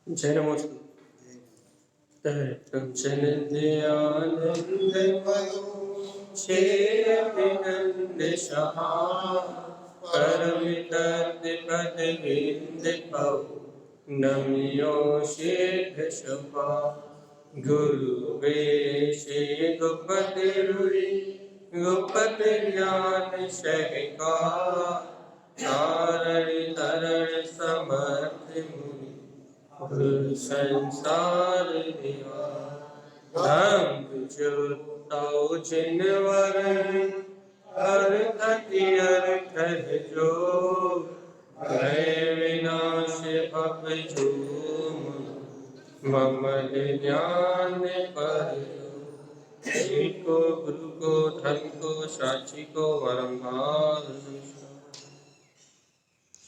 जय नमोस्तु। कंचन दयानंद अभिनंद सहा परमित पद विंद पौ नमियो शेख शपा गुरु वेशे गुपति रुरि गुपति ज्ञान सहका तारण तरण समर्थ मुनि संसार निवा धम्म जुटाओ जिनवर हर खतियर कर जो भय विनाश भव जो मम ज्ञान पर को गुरु को धर्म को साक्षी को वरंभार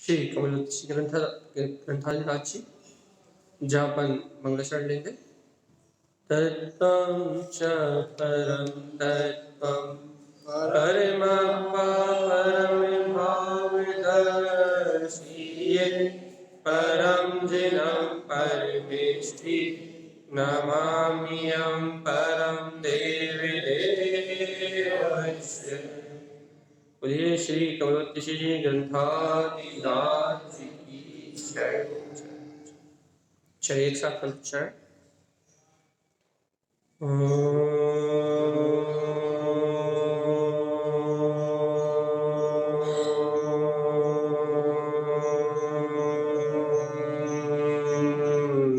श्री कमलोत्सी ग्रंथाली राक्षी जहाँ अपन मंगलाचरण लेंगे। तत्त्वं च परं तत्त्वं परमप्पा परमभावदर्शी परं जिनं परमेष्टि नमाम्यहं परं देवी देवस्य। बोलिए श्री कमलोत्सी जी ग्रंथाधिदास जी की जय। चलिए एक साथ कंठोच्चारण।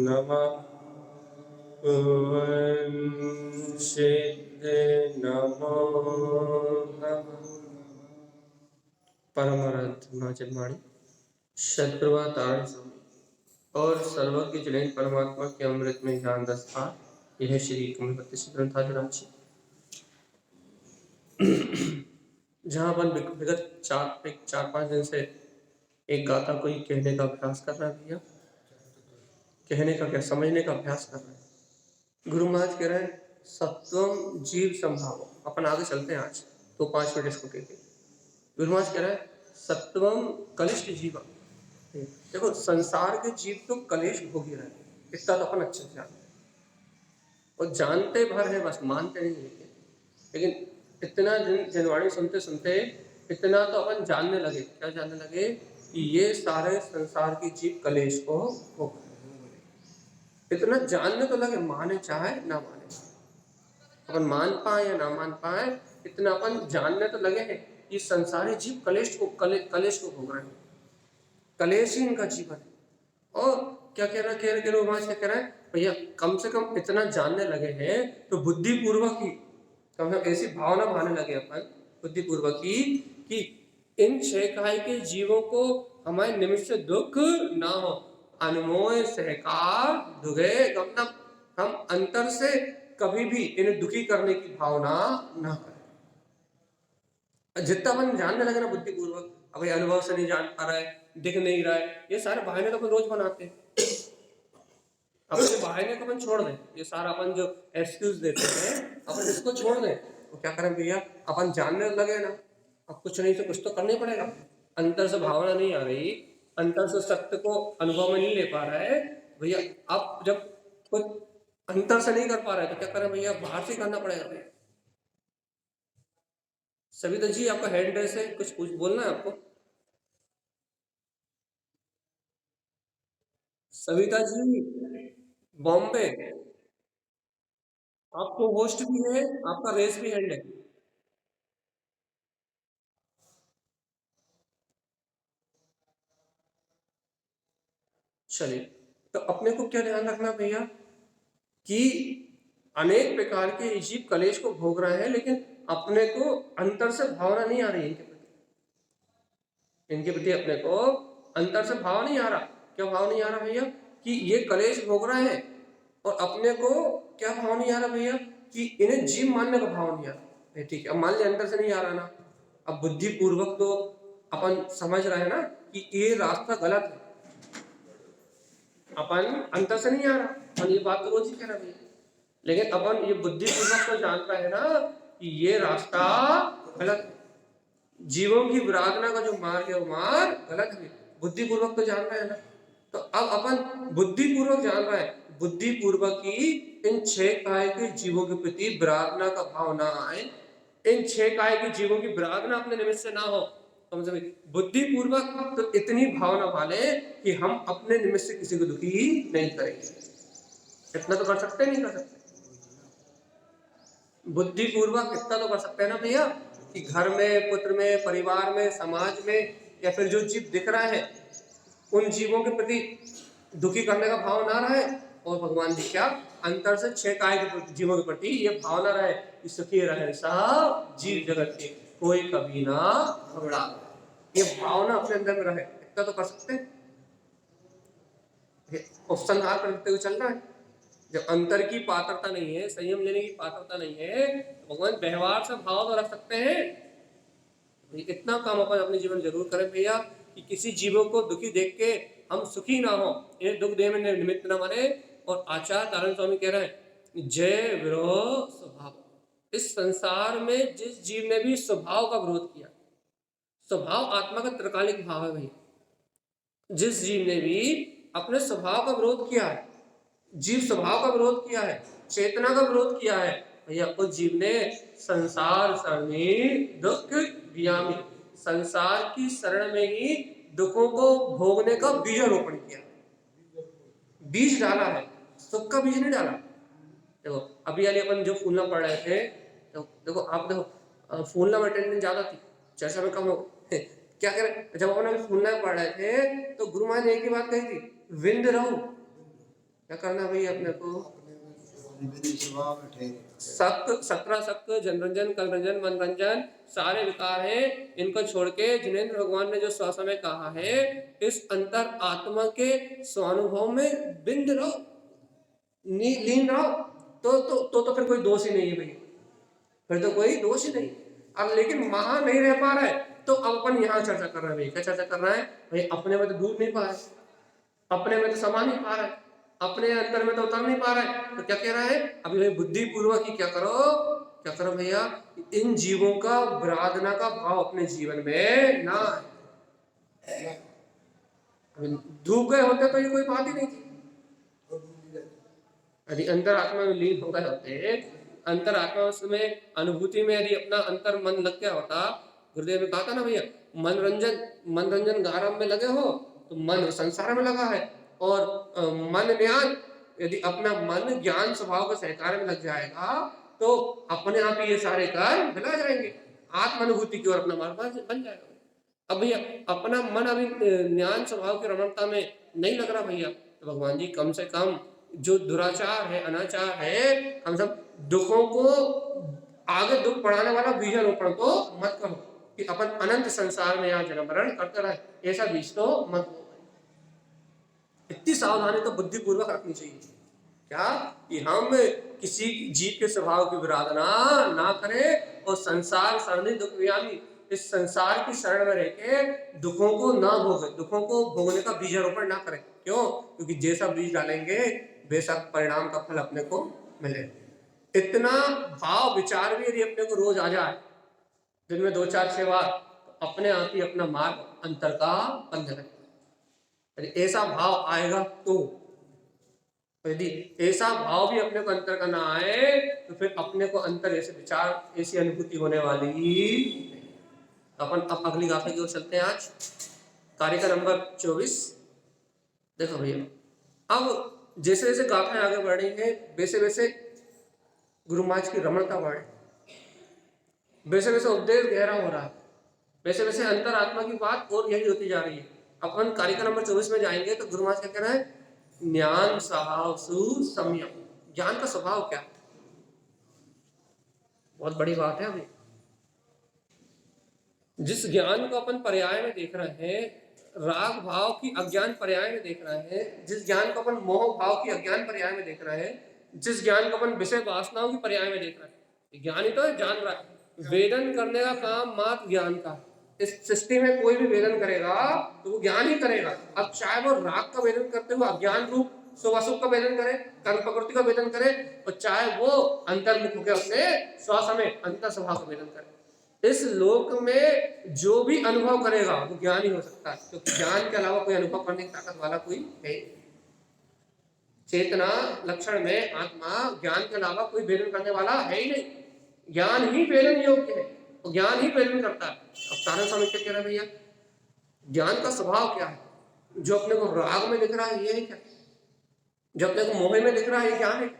नमः सिद्ध नमो नमः परमार्थ जन्माणि सद्गुरुवा तारण स्वामी और सर्वज्ञ जैन परमात्मा के अमृत में ज्ञान दस्तार। यह श्री कमलोत्सी ग्रंथाली राक्षी जहाँ अपन विगत चार पाँच दिन से एक गाथा को ही कहने का अभ्यास कर रहा है भैया। कहने का क्या, समझने का अभ्यास कर रहे हैं। गुरु महाराज कह रहे हैं सत्वम जीव संभाव। अपन आगे चलते हैं आज तो 5 मिनट इसको कहते। गुरु महाराज कह रहे हैं सत्वम कलिष्ठ जीव। देखो संसार के जीव तो कलेश भोगी रहे, इतना तो अपन अच्छे से जानते और जानते भर है, बस मानते नहीं। लेकिन इतना जनवाणी सुनते सुनते इतना तो अपन जानने लगे। क्या जानने लगे? कि ये सारे संसार की जीव कलेश को भोग। इतना जानने तो लगे, माने चाहे ना माने, अपन मान पाए या ना मान पाए, इतना अपन जानने तो लगे हैं कि संसारी जीव कलेश को भोग रहे हैं। कलेश ही इनका जीवन है। और क्या कह रहा है क्या कह रहा है भैया, कम से कम इतना जानने लगे हैं तो बुद्धिपूर्वक ही कम से कम ऐसी भावना भाने लगे अपन बुद्धिपूर्वक ही कि इन 6 काय के जीवों को हमारे निमित्त से दुख ना हो। अनमोय सहकार दुगे गमनम, हम अंतर से कभी भी इन्हें दुखी करने की भावना ना करें। जितना अपन जानने लगे ना बुद्धिपूर्वक, अब अनुभव से नहीं जान पा रहा है, दिख नहीं रहा है, ये सारे बहाने तो अपन रोज बनाते हैं। अपने बहाने को अपन छोड़ दें, ये सारा अपन जो एक्सक्यूज देते हैं अपन इसको छोड़ दें। तो क्या करें भैया, अपन जानने लगे ना, अब कुछ नहीं तो कुछ तो करना ही पड़ेगा। अंतर से भावना नहीं आ रही, अंतर से सत्य को अनुभव में नहीं ले पा रहा है भैया। अब जब कुछ अंतर से नहीं कर पा रहा है तो क्या करें भैया, बाहर से करना पड़ेगा भैया। सविता जी आपका हैंड रेस है, कुछ बोलना है आपको? सविता जी बॉम्बे, आपको होस्ट भी है, आपका रेस भी हैंड है। चलिए, तो अपने को क्या ध्यान रखना भैया कि अनेक प्रकार के जीव कलेश को भोग रहे हैं, लेकिन अपने को अंतर से भावना नहीं आ रही इनके प्रति अपने को अंतर से भाव नहीं आ रहा। क्या भाव नहीं आ रहा भैया? कि ये कलेश भोग रहे हैं और अपने को क्या भाव नहीं आ रहा भैया? कि इन्हें जीव मानने का भाव नहीं आ रहा। ठीक है, अब मान लिया अंतर से नहीं आ रहा ना, अब बुद्धिपूर्वक तो अपन समझ रहे हैं ना कि ये रास्ता गलत है। अपन अंतर से नहीं आ रहा, और ये बात तो रोज ही कह रहा भैया, लेकिन अपन ये बुद्धिपूर्वक तो जानता है ना कि ये रास्ता गलत है। जीवों की विराधना का जो मार्ग है वो मार्ग गलत है, बुद्धिपूर्वक तो जान रहे हैं ना। तो अब अपन बुद्धिपूर्वक जान रहे हैं, बुद्धिपूर्वक ही इन 6 काय के जीवों के प्रति विराधना का भाव ना आए, इन 6 काय के जीवों की विराधना अपने निमित्त से ना हो। समझ, बुद्धिपूर्वक तो इतनी भावना वाले कि हम अपने निमित्त से किसी को दुखी ही नहीं करेंगे। इतना तो कर सकते, नहीं कर सकते? बुद्धिपूर्वक इतना तो कर सकते हैं ना भैया कि घर में, पुत्र में, परिवार में, समाज में, या फिर जो जीव दिख रहा है उन जीवों के प्रति दुखी करने का भाव ना रहे, और भगवान जी क्या अंतर से 6 काय के जीवों के प्रति ये भाव ना रहे कि सुखी रहे सब जीव जगत के, कोई कभी ना घबरा, ये भावना अपने अंदर में रहे। इतना तो कर सकते हैं। उपसंहार करते हुए चल रहा है, जब अंतर की पात्रता नहीं है, संयम लेने की पात्रता नहीं है, तो भगवान व्यवहार से भाव तो रख सकते हैं। इतना काम अपन अपने जीवन जरूर करें भैया कि किसी जीवों को दुखी देख के हम सुखी ना हो, इन्हें दुख देने में निमित्त न बने। और आचार्य नारायण स्वामी कह रहे हैं, जय विरोध स्वभाव। इस संसार में जिस जीव ने भी स्वभाव का विरोध किया, स्वभाव आत्मा का त्रिकालिक भाव है भैया, जिस जीव ने भी अपने स्वभाव का विरोध किया है, जीव स्वभाव का विरोध किया है, चेतना का विरोध किया है भैया, उस जीव ने संसार सरणी दुख व्यामी, संसार की शरण में ही दुखों को भोगने का बीजारोपण किया, बीज डाला है, सुख का बीज नहीं डाला। देखो अभी वाले अपन जो फूलना पढ़ रहे थे, तो देखो आप देखो फूलना में अटेंडेंस ज्यादा थी, चर्चा में कम हो क्या करें, जब अपन अभी फूलना पढ़ रहे थे तो गुरु महाराज ने एक ही बात कही थी, विंद रहो। क्या करना भाई अपने को, सत्य, 17 सत्य, जनरंजन, कलरंजन, मनरंजन, सारे विकार हैं, इनको छोड़ के जिनेंद्र भगवान ने जो स्वसमय कहा है, इस अंतर आत्मा के स्वानुभव में बिंद रहो, लीन रहो, तो फिर कोई दोष ही नहीं है भाई, फिर तो कोई दोष ही नहीं। अब लेकिन वहां नहीं रह पा रहा है, तो अब अपन यहाँ चर्चा कर रहे हैं भाई, क्या चर्चा कर रहा है भाई, अपने में तो डूब नहीं पा रहा है, अपने में तो समा नहीं पा रहा है, अपने अंतर में तो उतर नहीं पा रहा है, तो क्या कह रहा है अभी भाई, बुद्धिपूर्वक ही क्या करो भैया, इन जीवों का विराधना का भाव अपने जीवन में ना, डूब गए होते तो ये कोई बात ही नहीं थी। यदि अंतर आत्मा में लीन हो गए होते, अंतर आत्मा उसमें अनुभूति में यदि अपना अंतर मन लग गया होता, गुरुदेव ने कहा था ना भैया, मनोरंजन गारम में लगे हो तो मन संसार में लगा है, और मन ज्ञान, यदि अपना मन ज्ञान स्वभाव के सहकार में लग जाएगा तो अपने आप ही ये सारे कार्य मिला जाएंगे, आत्मानुभूति की ओर अपना मार्ग बन जाएगा। अब भैया अपना मन अभी ज्ञान स्वभाव की रमणता में नहीं लग रहा भैया, तो भगवान जी कम से कम जो दुराचार है, अनाचार है, कम से कम दुखों को आगे दुख बढ़ाने वाला बीजारोपण तो मत करो कि अपन अनंत संसार में यहाँ जन्म मरण करते रहे, ऐसा बीज तो मत हो। इतनी सावधानी तो बुद्धिपूर्वक रखनी चाहिए, क्या कि हम किसी जीव के स्वभाव की विराधना ना करें, और संसार सरणी दुख व्यामी, इस संसार की शरण में रह के दुखों को ना भोगे, दुखों को भोगने का बीजारोपण ना करें। क्यों? क्योंकि जैसा बीज डालेंगे बेशक परिणाम का फल अपने को मिले। इतना भाव विचार भी यदि अपने को रोज आ जाए, दिन में 2-4-6 बार, तो अपने आप ही अपना मार्ग अंतर का बन जाएगा। ऐसा भाव आएगा तो, यदि ऐसा भाव भी अपने को अंतर का ना आए तो फिर अपने को अंतर ऐसे विचार, ऐसी अनुभूति होने वाली नहीं। अपन अब अगली गाथा की ओर चलते हैं। आज कार्य का नंबर 24। देखो भैया, अब जैसे जैसे गाथाएं आगे बढ़ रही है, वैसे वैसे गुरु महाराज की रमणता बढ़ रही, वैसे वैसे उपदेश गहरा हो रहा है, वैसे वैसे अंतर आत्मा की बात और गहरी होती जा रही है। अपन कार्य का नंबर 24 में जाएंगे तो गुरु महाराज क्या कह रहा है, ज्ञान स्वभाव सुसंयम। ज्ञान का स्वभाव क्या, बहुत बड़ी बात है। अभी जिस ज्ञान को अपन पर्याय में देख रहे हैं, राग भाव की अज्ञान पर्याय में देख रहे हैं, जिस ज्ञान को अपन मोह भाव की अज्ञान पर्याय में देख रहे हैं, जिस ज्ञान को अपन विषय वासनाओं की पर्याय में देख रहे हैं, ज्ञान ही तो है, जान रहा है। वेदन करने का काम मात्र ज्ञान का। इस सृष्टि में कोई भी वेदन करेगा तो वो ज्ञान ही करेगा। अब चाहे वो राग का वेदन करते हुए अज्ञान रूप शुभ अशुभ का वेदन करे, कर्म प्रकृति का वेदन करे, और चाहे वो अंतर्मुख होकर अपने स्वसमय अंतर स्वभाव का वेदन करे, इस लोक में जो भी अनुभव करेगा वो ज्ञान ही हो सकता है, क्योंकि ज्ञान के अलावा कोई अनुभव करने की ताकत वाला कोई है। चेतना लक्षण में आत्मा ज्ञान के अलावा कोई बेलन करने वाला है ही नहीं। ज्ञान ही बेलन योग्य है, तो ज्ञान ही बेलन करता है। अब सारा समय क्या कह रहे भैया, ज्ञान का स्वभाव क्या है? जो अपने को राग में दिख रहा है ये है क्या? जो अपने को मोह में दिख रहा है ये ज्ञान है क्या?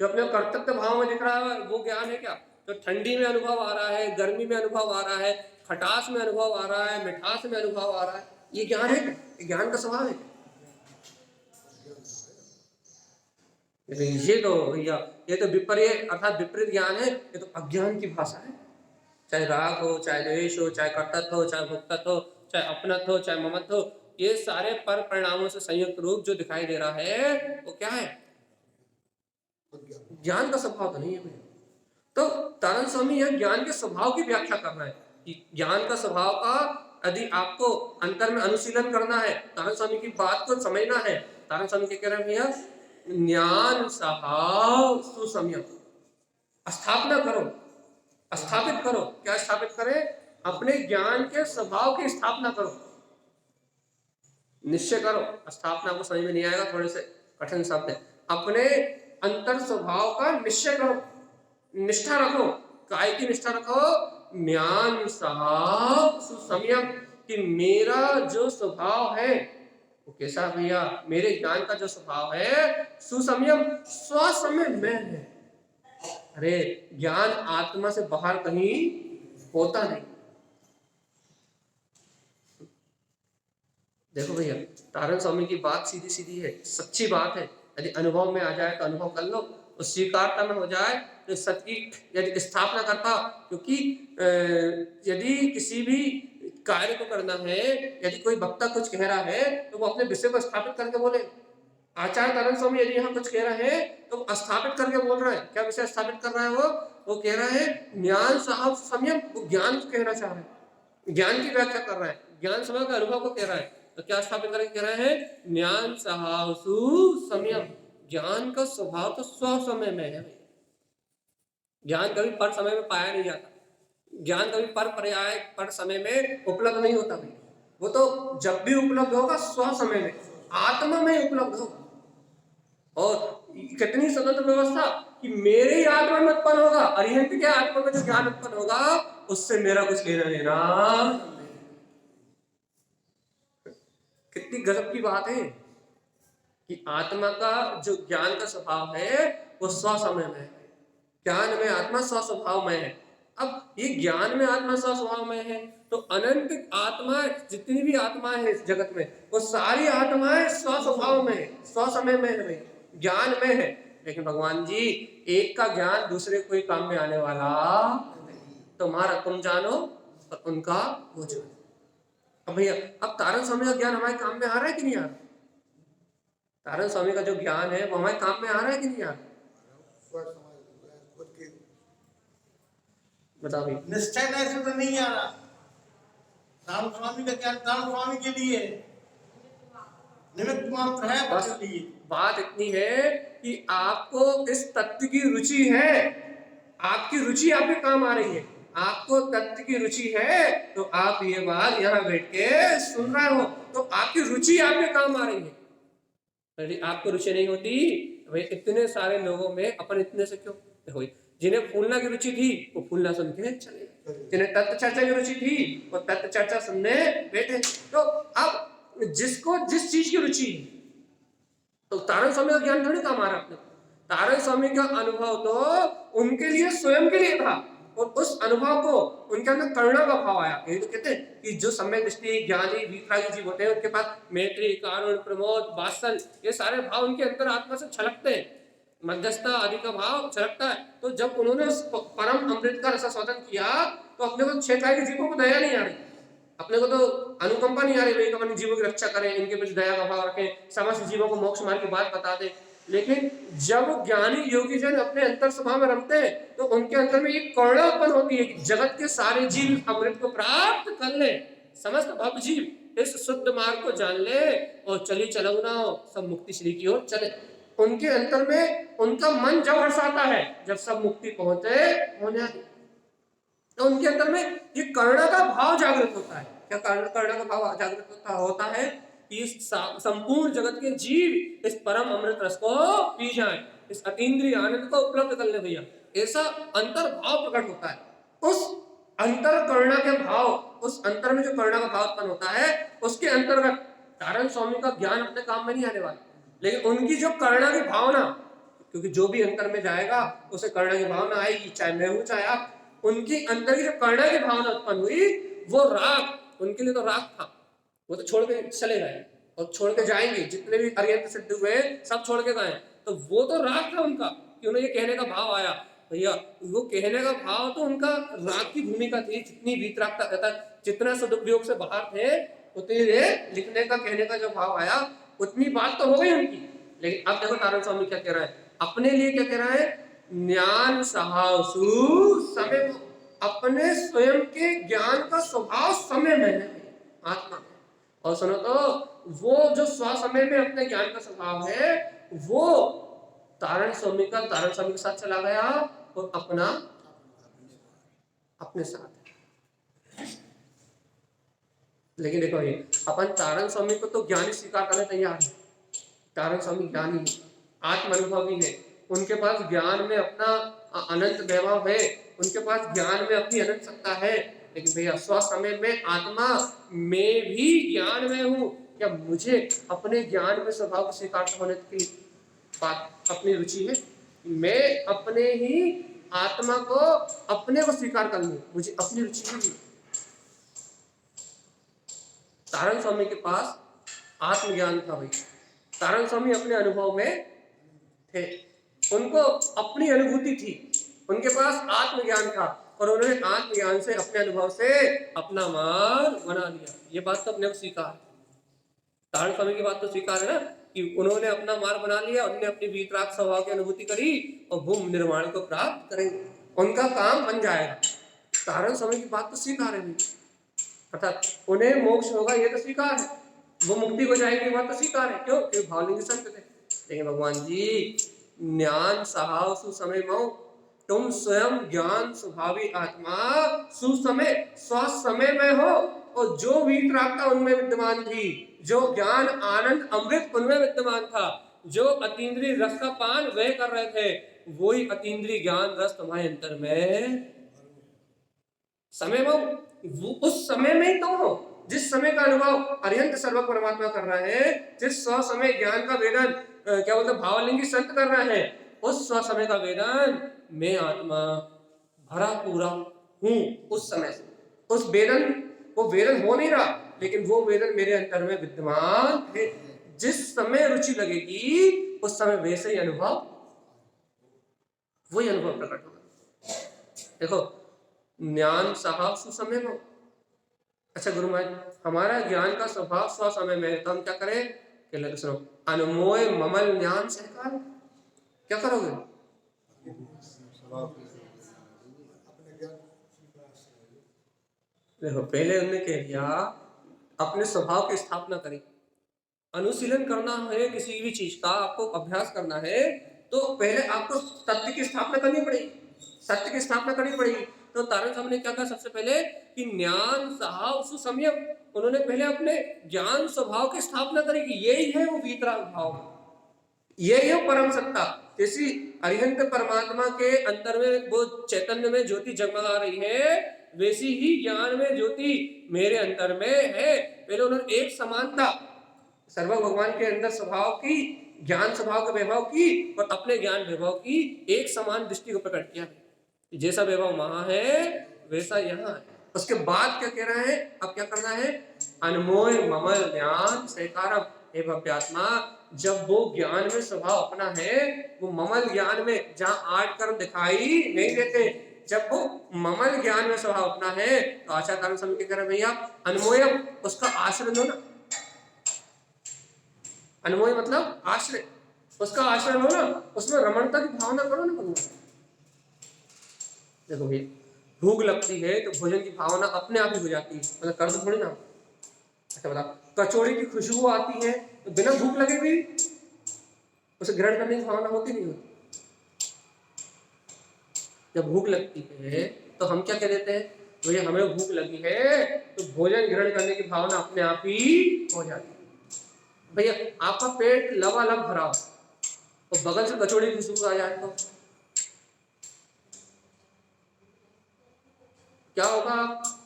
जो अपने को कर्तव्य भाव में दिख रहा है वो ज्ञान है क्या? तो ठंडी में अनुभव आ रहा है, गर्मी में अनुभव आ रहा है, खटास में अनुभव आ रहा है, मिठास में अनुभव आ रहा है, ये ज्ञान है क्या? ये ज्ञान का स्वभाव है क्या? ये तो भैया ये तो विपर्य अर्थात विपरीत ज्ञान है, ये तो अज्ञान की भाषा है। चाहे राग हो, चाहे द्वेष हो, चाहे कर्तत्व हो, चाहे भोक्तत्व हो, चाहे अपनत्व हो, चाहे ममत्व हो, ये सारे पर परिणामों से संयुक्त रूप जो दिखाई दे रहा है वो क्या है? ज्ञान का स्वभाव तो नहीं है भैया। तो तारण स्वामी यह ज्ञान के स्वभाव की व्याख्या कर रहे हैं कि ज्ञान का स्वभाव का यदि आपको अंतर में अनुशीलन करना है, तारण स्वामी की बात को समझना है, तारण स्वामी क्या कह रहे हैं भैया? ज्ञान स्वभाव सुसंयम स्थापना करो, स्थापित करो। क्या स्थापित करें? अपने ज्ञान के स्वभाव की स्थापना करो, निश्चय करो। स्थापना को समझ में नहीं आएगा, थोड़े से कठिन शब्द है। अपने अंतर स्वभाव का निश्चय करो, निष्ठा रखो। काय की निष्ठा रखो? ज्ञान स्वभाव सुसंयम, कि मेरा जो स्वभाव है वो कैसा भैया? मेरे ज्ञान का जो स्वभाव है सुसंयम, स्वसमय में है। अरे ज्ञान आत्मा से बाहर कहीं होता नहीं। देखो भैया तारण स्वामी की बात सीधी सीधी है, सच्ची बात है। यदि अनुभव में आ जाए तो अनुभव कर लो, उस स्वीकारता में हो जाए तो सत्य की यदि स्थापना करता। क्योंकि यदि किसी भी कार्य को करना है, यदि कोई वक्ता कुछ कह रहा है तो वो अपने विषय को स्थापित करके बोले। आचार्य तारण स्वामी यदि यहाँ कुछ कह रहे हैं तो स्थापित करके बोल रहे हैं। क्या विषय स्थापित कर रहा है वो कह रहा है ज्ञान साहब संयम, वो ज्ञान को कहना चाह रहे हैं, ज्ञान की व्याख्या कर रहा है, ज्ञान समय का अनुभव को कह रहा है। तो क्या स्थापित करके कह रहे हैं? ज्ञान साहसु संयम, ज्ञान का स्वभाव तो स्व समय में है। ज्ञान कभी पर समय में पाया नहीं जाता, ज्ञान कभी पर पर्याय पर समय में उपलब्ध नहीं होता भाई। वो तो जब भी उपलब्ध होगा स्व समय में, आत्मा में उपलब्ध होगा। और कितनी स्वतंत्र व्यवस्था कि मेरे ही आत्मा में उत्पन्न होगा, अरिहंत के आत्मा में जो ज्ञान उत्पन्न होगा उससे मेरा कुछ लेना देना। कितनी गजब की बात है कि आत्मा का जो ज्ञान का स्वभाव है वो स्व समय में है, ज्ञान में आत्मा स्व स्वभाव में है। अब ये ज्ञान में आत्मा स्व स्वभाव में है तो अनंत आत्मा, जितनी भी आत्माएं हैं इस जगत में, वो सारी आत्माएं स्व स्वभाव में है, स्व समय में है भाई, ज्ञान में है। लेकिन भगवान जी एक का ज्ञान दूसरे कोई काम में आने वाला नहीं। तुम्हारा तुम जानो और उनका वो जानो। अब भैया अब तारण स्वामी का ज्ञान हमारे काम में आ रहा है कि नहीं आ रहा? तारण स्वामी का जो ज्ञान है वो हमारे काम में आ रहा है कि नहीं आ रहा? बताओ भाई। निश्चय ऐसे तो नहीं आ रहा। तारण स्वामी का ज्ञान तारण स्वामी के लिए निमित्त मात्र है, बस लिए। बात इतनी है कि आपको इस तत्व की रुचि है, आपकी रुचि आपके काम आ रही है, आपको तत्व की रुचि है तो आप ये बात यहाँ बैठ के सुन रहे हो, तो आपकी रुचि आपके काम आ रही है। यदि आपको रुचि नहीं होती भाई इतने सारे लोगों में अपन इतने से क्यों हुई? जिन्हें फूलना की रुचि थी वो फूलना सुन के चले, जिन्हें तत्व चर्चा की रुचि थी वो तत्व चर्चा सुनने बैठे। तो अब जिसको जिस चीज की रुचि है, तो तारण स्वामी का ज्ञान थोड़ी काम आ रहा अपने। तारण स्वामी का अनुभव तो उनके लिए स्वयं के लिए था, और उस अनुभव को उनके अंदर करुणा का भाव आया। यही तो कहते हैं कि जो सम्यक दृष्टि ज्ञानी वीतरागी जीव होते हैं उनके पास मैत्री, कारुण्य, प्रमोद, वात्सल ये सारे भाव उनके अंदर आत्मा से छलकते हैं, मध्यस्थता आदि का भाव छलकता है। तो जब उन्होंने उस परम अमृत का रसास्वादन किया तो अपने को क्षेत्रीय के जीवों को दया नहीं आ रही, अपने को तो अनुकंपा नहीं आ रही भाई अपने जीवों की रक्षा करें, इनके प्रति दया का भाव रखें, समस्त जीवों को मोक्ष मार्ग की बात बता दें। लेकिन जब ज्ञानी योगी जन अपने अंतर स्वभाव में रमते हैं तो उनके अंतर में एक करुणा उत्पन्न होती है कि जगत के सारे जीव अमृत को प्राप्त कर ले, समस्त भव जीव इस शुद्ध मार्ग को जान ले और चली चलौना हो सब मुक्ति श्री की ओर चले। उनके अंतर में उनका मन जब हर्षाता है जब सब मुक्ति पहुंचे होने। तो उनके अंदर में ये करुणा का भाव जागृत होता है। क्या करुणा का भाव जागृत होता है कि इस संपूर्ण जगत के जीव इस परम अमृत रस को पी जाएं, इस अतीन्द्रिय आनंद को उपलब्ध कर ले भैया, ऐसा अंतर भाव प्रकट होता है। उस अंतर करुणा के भाव, उस अंतर में जो करुणा का भाव उत्पन्न होता है, उसके अंतर्गत तारण स्वामी का ज्ञान अपने काम में नहीं आने वाला, लेकिन उनकी जो करुणा की भावना, क्योंकि जो भी अंतर में जाएगा उसे करुणा की भावना आएगी, चाहे मैं हूं चाहे आप। उनकी अंदर की जो करुणा की भावना उत्पन्न हुई, वो राग, उनके लिए तो राग था, वो तो छोड़ के चले गए और छोड़ के जाएंगे, जितने भी अरिहंत सिद्ध हुए सब छोड़ के गए। तो वो तो राग था उनका कि उन्हें ये कहने का भाव आया भैया, वो कहने का भाव तो उनका राग की भूमिका थी। जितनी वीतरागता रहता, जितना सदुपयोग से बाहर थे, उतनी देर लिखने का कहने का जो भाव आया, उतनी बात तो हो गई उनकी। लेकिन अब देखो तारण स्वामी क्या कह रहा है अपने लिए, क्या कह रहा है, ज्ञान सहासु समय, अपने स्वयं के ज्ञान का स्वभाव समय में है, आत्मा में। और सुनो तो वो जो स्वसमय में अपने ज्ञान का स्वभाव है, वो तारण स्वामी के साथ चला गया और अपना अपने साथ। लेकिन देखो ये अपन तारण स्वामी को तो ज्ञानी स्वीकार करने तैयार है। तारण स्वामी ज्ञानी है, आत्म अनुभवी है, उनके पास ज्ञान में अपना अनंत वैभव है, उनके पास ज्ञान में अपनी अनंत सत्ता है। लेकिन भैया स्वसमय में आत्मा में भी ज्ञान में हूं, क्या मुझे अपने ज्ञान में स्वभाव को स्वीकार होने की बात अपनी रुचि है? मैं अपने ही आत्मा को अपने को स्वीकार कर लूं, मुझे अपनी रुचि नहीं। तारण स्वामी के पास आत्मज्ञान था भाई, तारण स्वामी अपने अनुभव में थे, उनको अपनी अनुभूति थी, उनके पास आत्मज्ञान था और उन्होंने आत्मज्ञान से, अपने अनुभव से अपना मार्ग बना लिया। ये बात तो अपने को स्वीकार, तारण स्वामी की बात तो स्वीकार है ना कि उन्होंने अपना मार्ग बना लिया, उन्होंने अपनी वीतराग स्वभाव की अनुभूति करी और भूम निर्माण को प्राप्त करेंगे, उनका काम बन जाएगा। तारण स्वामी की बात तो स्वीकार है, अर्थात उन्हें मोक्ष होगा ये तो स्वीकार है, वो मुक्ति हो जाएगी बात तो स्वीकार है। क्यों? क्योंकि भावलिंग संत थे। लेकिन भगवान जी ज्ञान सहाव सुसमय मऊ, तुम स्वयं ज्ञान स्वभावी आत्मा सुसमय स्वसमय में हो, और जो वीतरागता उनमें विद्यमान थी, जो ज्ञान आनंद अमृत उनमें विद्यमान था, जो अतीन्द्रिय रस का पान वह कर रहे थे, वही अतीन्द्रिय ज्ञान रस तुम्हारे अंतर में समय में, उस समय में ही तुम हो जिस समय का अनुभव अरिहंत सर्वक परमात्मा कर रहा है, जिस स्व समय ज्ञान का वेदन क्या बोलते भावलिंगी संत कर रहा है, उस स्व समय का वेदन मैं आत्मा भरा पूरा हूं। उस समय से उस वेदन, वो वेदन हो नहीं रहा, लेकिन वो वेदन मेरे अंतर में विद्यमान है। जिस समय रुचि लगेगी उस समय वैसे ही अनुभव, वही अनुभव प्रकट होगा। देखो ज्ञान सहा सुसमय में। अच्छा गुरु महाराज, हमारा ज्ञान का स्वभाव स्वसमय में है, तो हम क्या करें? कहले सुनो, अनमोय ममल ज्ञान सहकार, क्या करोगे? देखो पहले उन्होंने कह दिया अपने स्वभाव की स्थापना करें। अनुशीलन करना है किसी भी चीज का, आपको अभ्यास करना है, तो पहले आपको तत्व की स्थापना करनी पड़ेगी, सत्य की स्थापना करनी पड़ेगी। तो तारण स्वामी ने क्या कहा सबसे पहले कि ज्ञान स्वभाव सुसंयम, उन्होंने पहले अपने ज्ञान स्वभाव की स्थापना करी कि यही है वो वीतराग भाव, यही है परम सत्ता। जैसी अरिहंत परमात्मा के अंदर में वो चैतन्य में ज्योति जगमगा रही है, वैसी ही ज्ञान में ज्योति मेरे अंदर में है। पहले उन्होंने एक समानता सर्व भगवान के अंदर स्वभाव की, ज्ञान स्वभाव के वैभव की और अपने ज्ञान वैभव की एक समान दृष्टि को प्रकट किया, जैसा वैभव वहां है वैसा यहाँ है। उसके बाद क्या कह रहा है, अब क्या करना है? अनमोय ममल ज्ञान सहकारम, हे भव्यात्मा, जब वो ज्ञान में स्वभाव अपना है, वो ममल ज्ञान में जहां आठ कर्म दिखाई नहीं देते, जब वो ममल ज्ञान में स्वभाव अपना है, तो आचार्य तारण स्वामी कह रहे हैं भैया अनमोयम, उसका आश्रय लो ना। अनमोय मतलब आश्रय, उसका आश्रय लो ना, उसमें रमणता की भावना करो ना भगवान। देखो भैया भूख लगती है तो भोजन की भावना अपने आप ही हो जाती है, मतलब कर दो थोड़ी ना। अच्छा बता, कचौड़ी की खुशबू आती है तो बिना भूख लगे भी उसे ग्रहण करने की भावना होती नहीं होती। जब भूख लगती है तो हम क्या कह देते हैं, तो ये हमें भूख लगी है तो भोजन ग्रहण करने की भावना अपने आप ही हो जाती है। भैया आपका पेट लबालब भरा हो तो बगल से कचौड़ी की खुशबू आ जाए तो क्या होगा,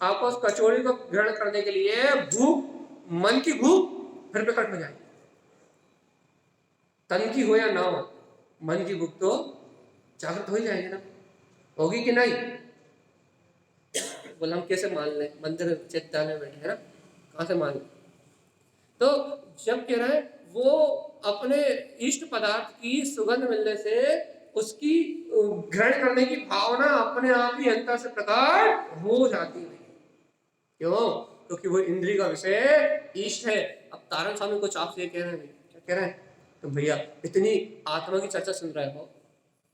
आपको उस कचौड़ी को ग्रहण करने के लिए भूख, मन की भूख फिर प्रकट हो जाएगी। तन की हो या ना हो, मन की भूख तो जागृत हो ही जाएगी ना, होगी कि नहीं? बोले हम कैसे मान लें, मंदिर चैत्यालय में बैठे हैं ना, कहाँ से मान लें? तो जब कह रहे हैं वो अपने इष्ट पदार्थ की सुगंध मिलने से उसकी ग्रहण करने की भावना अपने आप ही अंतर से प्रकट हो जाती है। क्यों? क्योंकि वो इंद्रिय का विषय इष्ट है। अब तारण स्वामी कुछ आपसे कह रहे हैं, क्या कह रहे हैं? तो भैया इतनी आत्मा की चर्चा सुन रहे हो,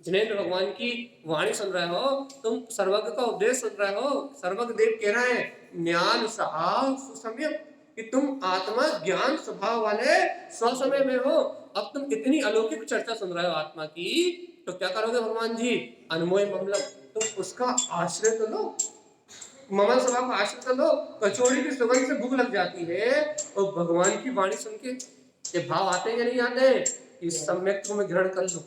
जिनेंद्र भगवान की वाणी सुन रहे हो, तुम सर्वज्ञ का उपदेश सुन रहे हो, सर्वज्ञ देव कह रहे हैं ज्ञान स्वभाव सुसमय, कि तुम आत्मा ज्ञान स्वभाव वाले स्वसमय में हो। अब तुम इतनी अलौकिक चर्चा सुन रहे हो आत्मा की, तो क्या करोगे भगवान जी? अनमोय ममलम, तुम उसका आश्रय तो लो, ममल स्वभाव का आश्रय तो लो। कचौड़ी की सुगंध से भूख लग जाती है और भगवान की वाणी सुन के ये भाव आते हैं या नहीं आते? इस सम्यक को मैं ग्रहण कर लूं,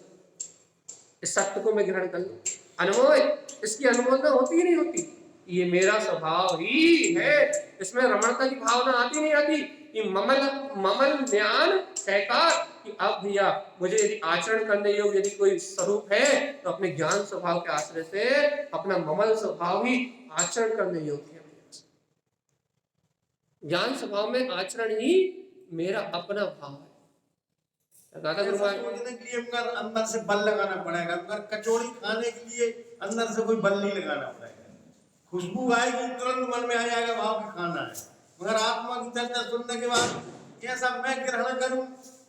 इस सत्य को मैं ग्रहण कर लूं। अनमोय, इसकी अनुभूति होती ही नहीं होती, ये मेरा स्वभाव ही है। इसमें रमणता की भावना आती नहीं आती कि ममल ममल ज्ञान सहकार, कि अब भैया मुझे यदि आचरण करने योग्य यदि कोई स्वरूप है तो अपने ज्ञान स्वभाव के आश्रय से अपना ममल स्वभाव ही आचरण करने योग्य है। ज्ञान स्वभाव में आचरण ही मेरा अपना भाव है। दादा गुरु सोचने के लिए मगर अंदर से बल लगाना पड़ेगा, मगर कचौड़ी खाने के लिए अंदर से कोई बल नहीं लगाना पड़ेगा। खुशबू आएगी तुरंत मन में आ जाएगा भाव कि खाना है, मगर आत्मा की चर्चा सुनने के बाद कैसा मैं ग्रहण करूं,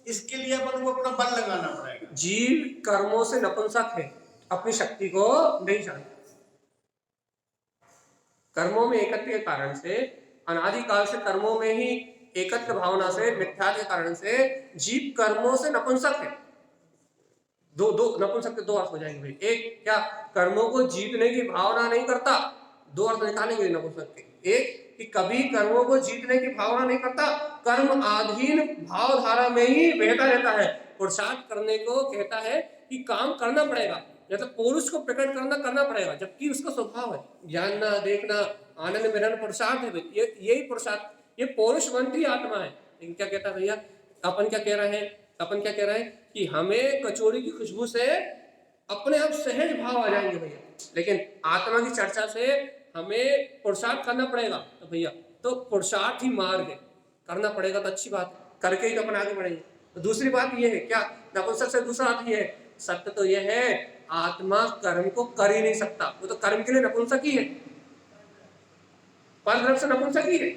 इसके लिए अपन को अपना बल लगाना पड़ेगा। जीव कर्मों से नपुंसक है, अपनी शक्ति को नहीं जानता। कर्मों में एकत्व के कारण से, अनादिकाल से कर्मों में ही एकत्व भावना से, मिथ्या के कारण से जीव कर्मों से नपुंसक है। दो नपुंसक के दो अर्थ हो जाएंगे भाई। एक क्या, कर्मों को जीतने की भावना नहीं करता, दो अर्थ निकालेंगे नपुंसक के। एक कि कभी कर्मों को जीतने की भावना नहीं करता, कर्म आधीन भाव धारा में ही बहता रहता है। पुरुषार्थ करने को कहता है कि काम करना पड़ेगा, मतलब पुरुष को प्रकट करना पड़ेगा, जबकि उसका स्वभाव है जानना, देखना, आनंद मिलन पुरुषार्थ है। यही पुरुषार्थ, ये पौरुषवंती आत्मा है। लेकिन क्या कहता है भैया, अपन क्या कह रहे हैं कि हमें कचौड़ी की खुशबू से अपने आप सहज भाव आ जाएंगे भैया, लेकिन आत्मा की चर्चा से हमें पुरुषार्थ करना पड़ेगा। तो भैया तो पुरुषार्थ ही मार्ग है, करना पड़ेगा तो अच्छी बात है, करके ही तो अपन आगे बढ़ेंगे। तो दूसरी बात ये है क्या, नपुंसक से दूसरा अर्थ ये है, सत्य तो यह है आत्मा कर्म को कर ही नहीं सकता, वो तो कर्म के लिए नपुंसक ही है, परद्रव्य से नपुंसक ही है।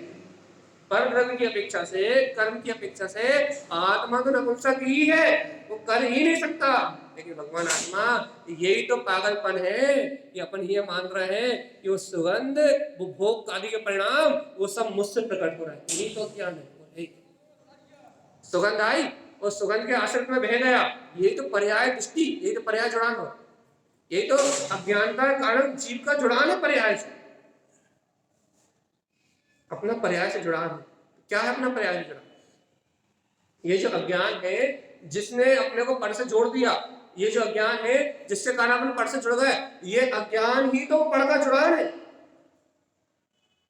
परद्रव्य की अपेक्षा से, कर्म की अपेक्षा से आत्मा तो नपुंसक ही है, वो कर ही नहीं सकता। लेकिन भगवान आत्मा, यही तो पागलपन है कि अपन ये मान रहे हैं कि वो सुगंध, वो भोग आदि के परिणाम वो सब मुझसे प्रकट हो रहा है। यही तो ज्ञान है। सुगंध आई और सुगंध के आश्रित में बह गया, यही तो पर्याय दृष्टि, यही तो पर्याय जुड़ान हो, यही तो अज्ञानता के कारण जीव का जुड़ान है पर्याय से, अपना पर्याय से जुड़ान है। क्या है अपना पर्याय से जुड़ान? ये जो अज्ञान है जिसने अपने को पर से जोड़ दिया, ये जो अज्ञान है जिससे कारण अपन पर से जुड़ गए, ये अज्ञान ही तो पर का जुड़ान है।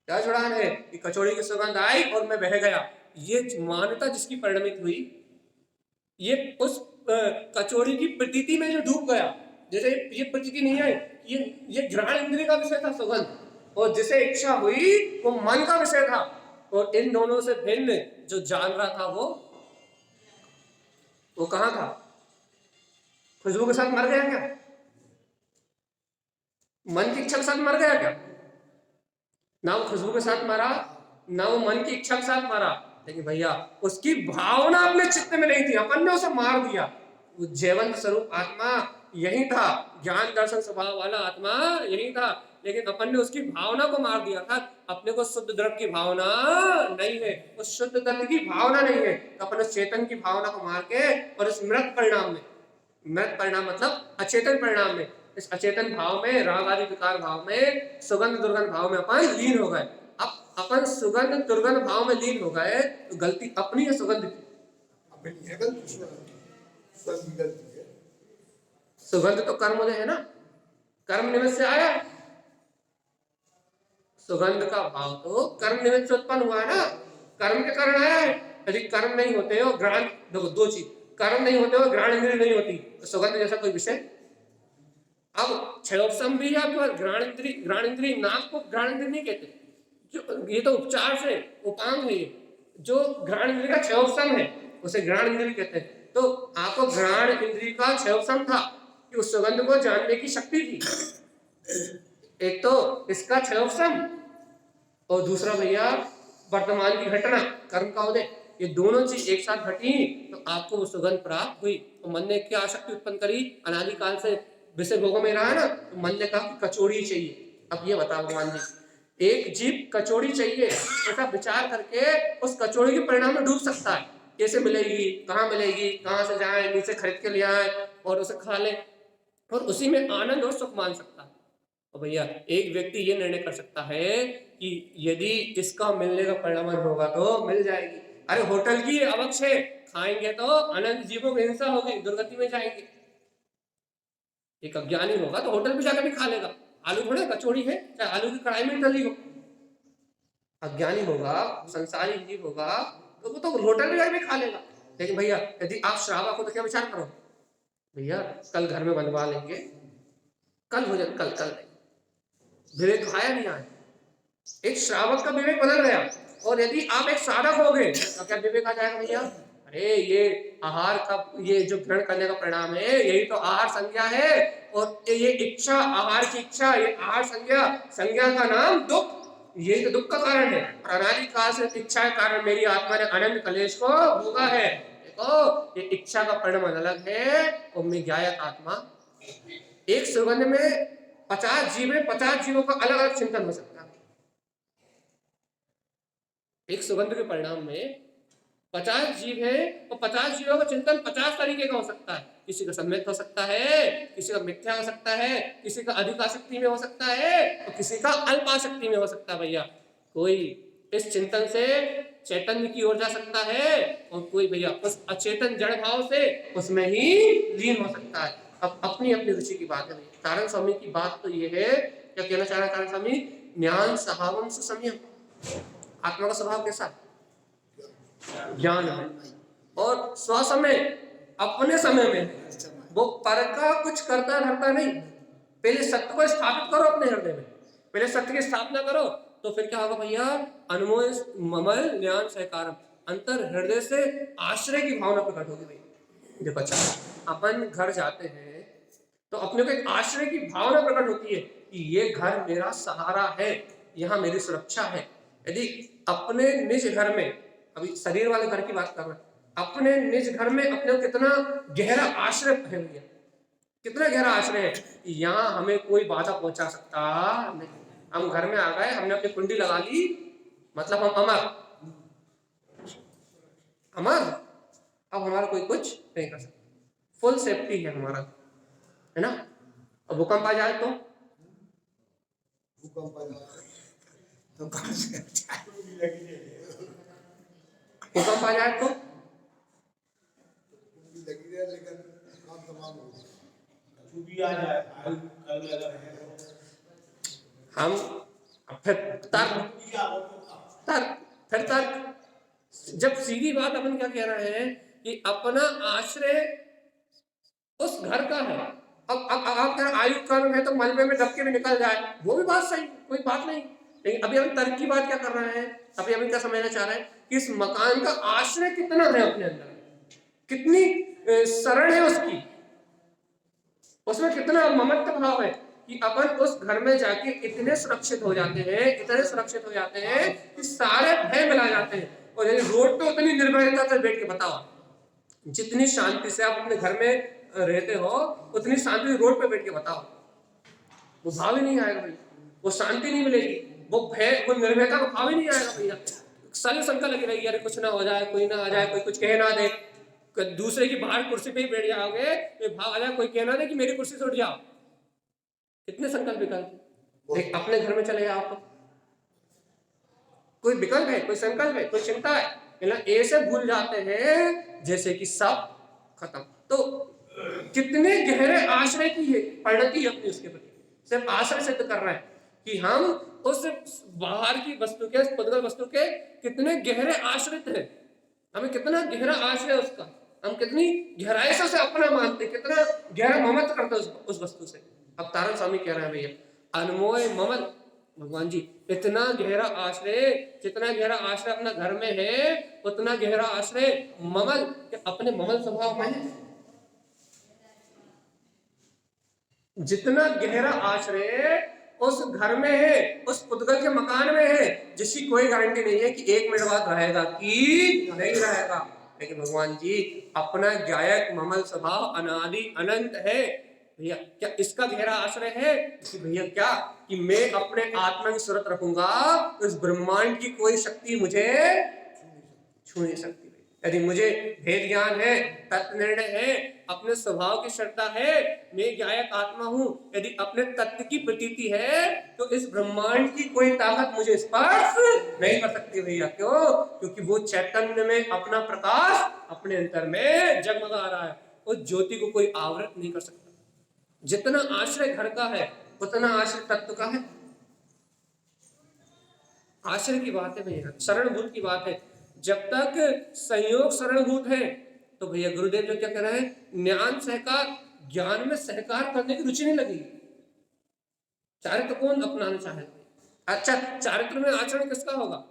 क्या जुड़ान है कि कचौड़ी की सुगंध आई और मैं बह गया, ये मान्यता जिसकी परिणमित हुई, ये उस कचौड़ी की प्रतीति में जो डूब गया। जैसे ये प्रतीति नहीं आई, ये घ्राण इंद्रिय का विषय था सुगंध, और जिसे इच्छा हुई वो मन का विषय था, और इन दोनों से भिन्न जो जान रहा था वो कहां था? खुशबू के साथ मर गया क्या? मन की इच्छा के साथ मर गया क्या? ना वो खुशबू के साथ मरा, ना वो मन की इच्छा के साथ मरा, लेकिन भैया उसकी भावना अपने चित्त में नहीं थी, अपन ने उसे मार दिया। वो जीवंत स्वरूप आत्मा यही था, ज्ञान दर्शन स्वभाव वाला आत्मा यही था, लेकिन अपन ने उसकी भावना को मार दिया था। अपने को शुद्ध द्रव्य की भावना नहीं है, उस शुद्ध तत्व की भावना नहीं है, तो अपन उस चेतन की भावना को मार के और उस मृत परिणाम में, मृत परिणाम मतलब अचेतन परिणाम में इस अचेतन भाव में, राग आदि विकार भाव में, सुगंध दुर्गंध भाव में अपन लीन हो गए। अब अपन सुगंध दुर्गंध भाव में लीन हो गए तो गलती अपनी है सुगंध की? अपनी है गलती, सुगंध की गलती है। सुगंध तो कर्म है ना, कर्म निमित्त से आया। सुगंध का भाव तो कर्म निमित्त से उत्पन्न हुआ है ना, कर्म के कारण आया है। यदि कर्म नहीं होते हो, घ्राण, देखो दो चीज, कर्म नहीं होते हो, घ्राण इंद्रिय नहीं होती, तो सुगंध जैसा कोई विषय। अब क्षयोपशम भी है आपके पास, घ्राण इंद्रिय, नाक को घ्राण इंद्रिय नहीं कहते, जो ये तो उपचार से उपांग है, जो घ्राण इंद्रिय का क्षयोपशम है उसे घ्राण इंद्रिय कहते हैं। तो आपको घ्राण इंद्रिय का क्षयोपशम था कि उस सुगंध को जानने की शक्ति थी। एक तो इसका क्षयोपशम और दूसरा भैया वर्तमान की घटना, कर्म का उदय, ये दोनों चीज एक साथ घटी तो आपको वो सुगंध प्राप्त हुई। तो मन ने क्या शक्ति उत्पन्न करी, अनादिकाल से विषय भोगों में रहा है ना, तो मन ने कहा कि कचौड़ी चाहिए। अब ये बताओ भगवान जी, एक जीव कचौड़ी चाहिए, ऐसा विचार करके उस कचौड़ी के परिणाम में डूब सकता है, कैसे मिलेगी, कहाँ से जाए, नीचे खरीद के ले आए और उसे खा ले और उसी में आनंद और सुख मान सकता है। और भैया एक व्यक्ति ये निर्णय कर सकता है कि यदि इसका मिलने का परिणाम होगा तो मिल जाएगी। अरे होटल की अवक्ष है, खाएंगे तो अनंत जीवों की हिंसा होगी, दुर्गति में जाएंगे। एक अज्ञानी होगा तो होटल पे जाकर भी खा लेगा, आलू थोड़े कचौड़ी है, चाहे आलू की कढ़ाई में डली हो। अज्ञानी होगा, संसारी जीव होगा तो वो तो होटल में जाकर भी खा लेगा। लेकिन भैया यदि आप श्रावक हो तो क्या विचार करो, भैया कल घर में बनवा लेंगे, कल भोजन कल विवेक आया नहीं आया। एक श्रावक का विवेक बदल गया, और यदि आप एक साधक हो गए तो क्या विवेक आ जाएगा भैया, अरे ये आहार का, ये जो ग्रहण करने का परिणाम है यही तो आहार संज्ञा है, और ये इच्छा, आहार की इच्छा, ये आहार संज्ञा का नाम दुख, ये तो दुख का कारण है। और अनादिकाल से इच्छा के कारण मेरी आत्मा ने अनंत कलेश को भोगा है। देखो ये इच्छा का परिणाम अलग है और मैं ज्ञायक आत्मा। एक सुगंध में 50 जीव है, 50 जीवों का अलग अलग चिंतन हो सकता है। एक सुगंध के परिणाम में 50 जीव है और 50 जीवों का चिंतन 50 तरीके का हो सकता है। किसी का सम्यक हो सकता है, किसी का मिथ्या हो सकता है, किसी का अधिक आसक्ति में हो सकता है और किसी का अल्प आसक्ति में हो सकता है। भैया कोई इस चिंतन से चैतन्य की ओर जा सकता है और कोई भैया उस अचेतन जड़ भाव से उसमें ही लीन हो सकता है। अब अपनी अपनी रुचि की बात है। कारण स्वामी की बात तो ये है, क्या कहना चाह रहा है कारण स्वामी, ज्ञान सहावम संयम। आत्मा का स्वभाव कैसा है, ज्ञान है, और स्वसमय, अपने समय में वो पर का कुछ करता धरता नहीं। पहले सत्य को स्थापित करो अपने हृदय में, पहले सत्य की स्थापना करो तो फिर क्या होगा भैया, अनमोल ममल ज्ञान सहकारम, अंतर हृदय से आश्रय की भावना प्रकट होगी। भैया देखो अच्छा, अपन घर जाते हैं तो अपने को एक आश्रय की भावना प्रकट होती है कि ये घर मेरा सहारा है, यहाँ मेरी सुरक्षा है। यदि अपने निज घर में, अभी शरीर वाले घर की बात कर रहे हैं, अपने निज घर में अपने कितना गहरा आश्रय है भैया, कितना गहरा आश्रय है, यहाँ हमें कोई बाधा पहुंचा सकता नहीं। हम घर में आ गए, हमने अपनी कुंडी लगा ली, मतलब हम अमर, अब हमारा कोई कुछ नहीं कर सकता, फुल सेफ्टी है हमारा, है ना। अब भूकंप आ जाए तो भूकंप आ जाए तो भूकंप आ जाए तो लगी रहे, लेकिन काम तमाम हो गया। भी आ जाए, कल लगा है हम फिर तर्क जब सीधी बात अपन क्या कह रहे हैं कि अपना आश्रय उस घर का है। अब आप आयु काल में तो मलबे में डबके में निकल जाए, वो भी बात सही, कोई बात नहीं। लेकिन अभी हम तर्क की बात क्या कर रहे हैं, अभी हम क्या समझना चाह रहे हैं कि इस मकान का आश्रय कितना है अपने अंदर, कितनी शरण है उसकी, उसमें कितना ममत्व भाव है कि अपन उस घर में जाके इतने सुरक्षित हो जाते हैं, इतने सुरक्षित हो जाते हैं कि सारे भय मिला जाते हैं। और यदि रोड पे उतनी निर्भयता से बैठ के बताओ, जितनी शांति से आप अपने घर में रहते हो उतनी शांति रोड पे बैठ के बताओ, वो भाव ही नहीं आएगा भाई, वो शांति नहीं मिलेगी, वो भय, वो निर्भयता का भाव ही नहीं आएगा भैया। सारी शंका लगी रहेगी, अरे कुछ ना हो जाए, कोई ना आ जाए, कोई कुछ कह ना दे, दूसरे की बाहर कुर्सी पे ही बैठ जाओगे तो भाव आ जाए, कोई कहना दे कि मेरी कुर्सी से उठ जाओ, कितने संकल्प विकल्प। एक अपने घर में चले आप, कोई विकल्प है, कोई संकल्प है, कोई चिंता है, ऐसे भूल जाते हैं जैसे कि सब खत्म। तो कितने गहरे आश्रय की है परिणति अपनी उसके प्रति, सिर्फ आश्रय सिद्ध कर रहे हैं कि हम उस बाहर की वस्तु के, पुद्गल वस्तु के कितने गहरे आश्रित हैं, हमें कितना गहरा आश्रय उसका, हम कितनी गहराई से उसे अपना मानते, कितना गहरा ममत्व करते उस वस्तु से। अब तारण स्वामी कह रहे हैं भैया, अनमोय ममल भगवान जी, इतना गहरा आश्रय, जितना गहरा आश्रय अपना घर में है, उतना गहरा आश्रय ममल, अपने ममल स्वभाव में है। जितना गहरा आश्रय उस घर में है, उस पुद्गल के मकान में है, जिसकी कोई गारंटी नहीं है कि 1 मिनट बाद रहेगा कि नहीं रहेगा। लेकिन भगवान जी अपना गायक ममल स्वभाव अनादि अनंत है भैया। क्या इसका गहरा आश्रय है कि भैया क्या कि मैं अपने आत्मा की सूरत रखूंगा तो इस ब्रह्मांड की कोई शक्ति मुझे छू नहीं सकती। यदि मुझे भेद ज्ञान है, तत्व निर्णय है, अपने स्वभाव की श्रद्धा है, मैं गायक आत्मा हूं, यदि अपने तत्व की प्रतीति है, तो इस ब्रह्मांड की कोई ताकत मुझे स्पर्श नहीं कर सकती भैया। क्यों? क्योंकि वो चैतन्य में अपना प्रकाश अपने अंतर में जगमगा रहा है, उस ज्योति को कोई आवृत नहीं कर सकता। जितना आश्रय घर का है, उतना आश्रय तत्व का है। आश्रय की बात है भैया, शरणभूत की बात है। जब तक संयोग शरणभूत है तो भैया गुरुदेव जो क्या कह रहे हैं, ज्ञान सहकार, ज्ञान में सहकार करने की रुचि नहीं लगी। चारित्र कौन अपनाना चाहे? अच्छा, चारित्र में आचरण किसका होगा?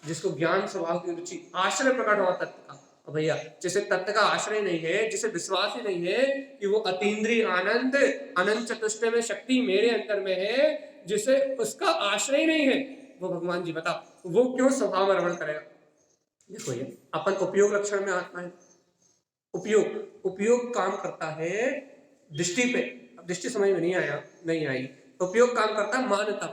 जिसको ज्ञान स्वभाव की रुचि, आश्रय प्रकट हुआ तत्व का। भैया जिसे तत्व का आश्रय नहीं है, जिसे विश्वास ही नहीं है कि वो अतीन्द्रिय आनंद अनंत चतुष्टय में शक्ति मेरे अंतर में है, जिसे उसका आश्रय नहीं है, वो भगवान जी बताओ वो क्यों स्वभाव में रमण करेगा? देखो ये अपन उपयोग लक्षण में आत्मा है। उपयोग काम करता है दृष्टि पे। अब दृष्टि समझ में नहीं आई। उपयोग काम करता है मान्यता।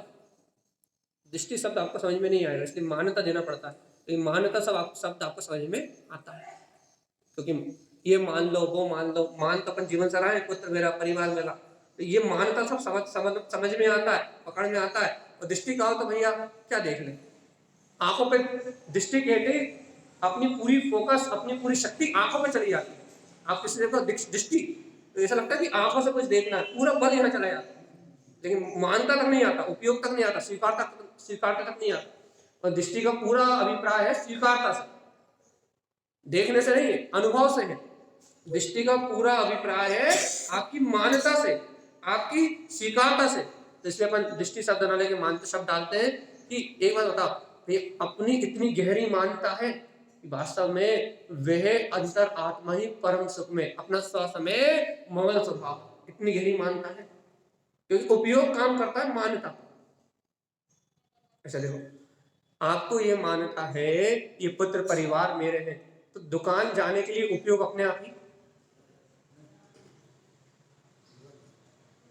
दृष्टि शब्द आपको समझ में नहीं आएगा, इसलिए मान्यता देना पड़ता है। तो मान्यता शब्द आपको समझ में आता है, क्योंकि ये मान लो, वो मान लो, मान तो अपन जीवन से रहा है, पुत्र मेरा, परिवार मेरा, तो ये मान्यता सब समझ में आता है, पकड़ में आता है। और दृष्टि का हो तो भैया क्या देख ले, आंखों पे दृष्टि कहते अपनी पूरी फोकस, अपनी पूरी शक्ति आंखों पे चली जाती है। आप किसी देखो दृष्टि तो ऐसा लगता है कि आंखों से कुछ देखना है, पूरा बल यहाँ चला जाता है, लेकिन मानता तक नहीं आता, उपयोग तक नहीं आता, स्वीकारता तक नहीं आता। और दृष्टि का पूरा अभिप्राय है स्वीकारता से, देखने से नहीं है, अनुभव से है। दृष्टि का पूरा अभिप्राय है आपकी मान्यता से, आपकी स्वीकारता से। तो इसलिए अपन दृष्टि शब्द न लेके मान्यता शब्द डालते हैं कि एक बात बताओ, अपनी इतनी गहरी मान्यता है कि वास्तव में वह अंतर आत्मा ही परम सुख में अपना स्वास्थ्य में ममल स्वभाव, इतनी गहरी मान्यता है, क्योंकि उपयोग काम करता है मान्यता। ऐसा देखो, आपको ये मान्यता है ये पुत्र परिवार मेरे हैं, तो दुकान जाने के लिए उपयोग अपने आप ही,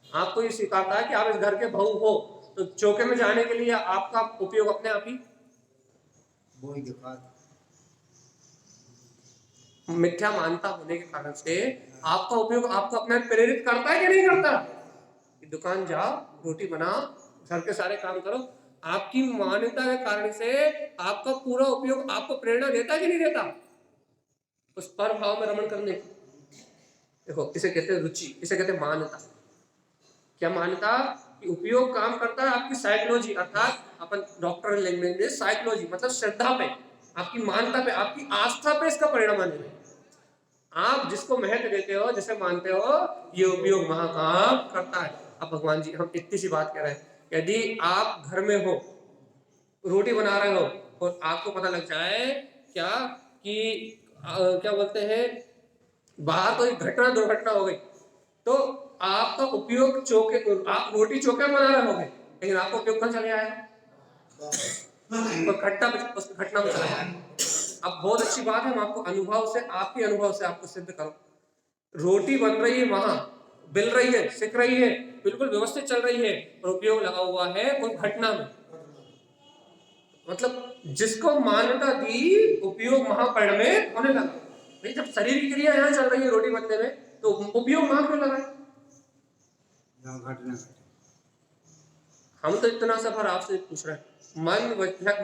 आपको ये स्वीकारता है कि आप इस घर के बहू हो, तो चौके में जाने के लिए आपका उपयोग अपने आप ही मिथ्या मानता होने के कारण से आपका उपयोग आपको अपने प्रेरित करता है कि नहीं करता? कि दुकान जाओ, रोटी बनाओ, घर के सारे काम करो, आपकी मान्यता के कारण से आपका पूरा उपयोग आपको प्रेरणा देता कि नहीं देता उस पर भाव में रमण करने की? देखो इसे कहते हैं रुचि, इसे कहते हैं मान्यता। क्या मान्यता? कि उपयोग काम करता है आपकी साइकोलॉजी, अर्थात अपन डॉक्टर लैंग्वेज में साइकोलॉजी मतलब श्रद्धा पे, आपकी मान्यता पे, आपकी आस्था पे इसका परिणाम आने में। आप जिसको महत्व देते हो, जिसे मानते हो, ये उपयोग वहां काम करता है। अब भगवान जी हम इतनी सी बात कह रहे हैं, यदि आप घर में हो, रोटी बना रहे हो और आपको पता लग जाए क्या कि क्या बोलते हैं, बाहर कोई घटना दुर्घटना हो गई, तो आपका उपयोग चौके, आप रोटी चौके बना रहे होगे, लेकिन आपका उपयोग कहाँ चले आएगा? घटना में चला जाएगा। अब बहुत अच्छी बात है, हम आपको अनुभव से, आपके अनुभव से आपको सिद्ध करो, रोटी बन रही है वहां, बिल रही है, सिक रही है, बिल्कुल व्यवस्थित चल रही है, और उपयोग लगा हुआ है उस घटना में। मतलब जिसको मान्यता दी, उपयोग महापरिणमित होने लगा। भाई जब शरीर की क्रिया यहाँ चल रही है रोटी बनने में, तो उपयोग वहां क्यों लगा? घटना हम तो इतना सफर आपसे पूछ रहे हैं,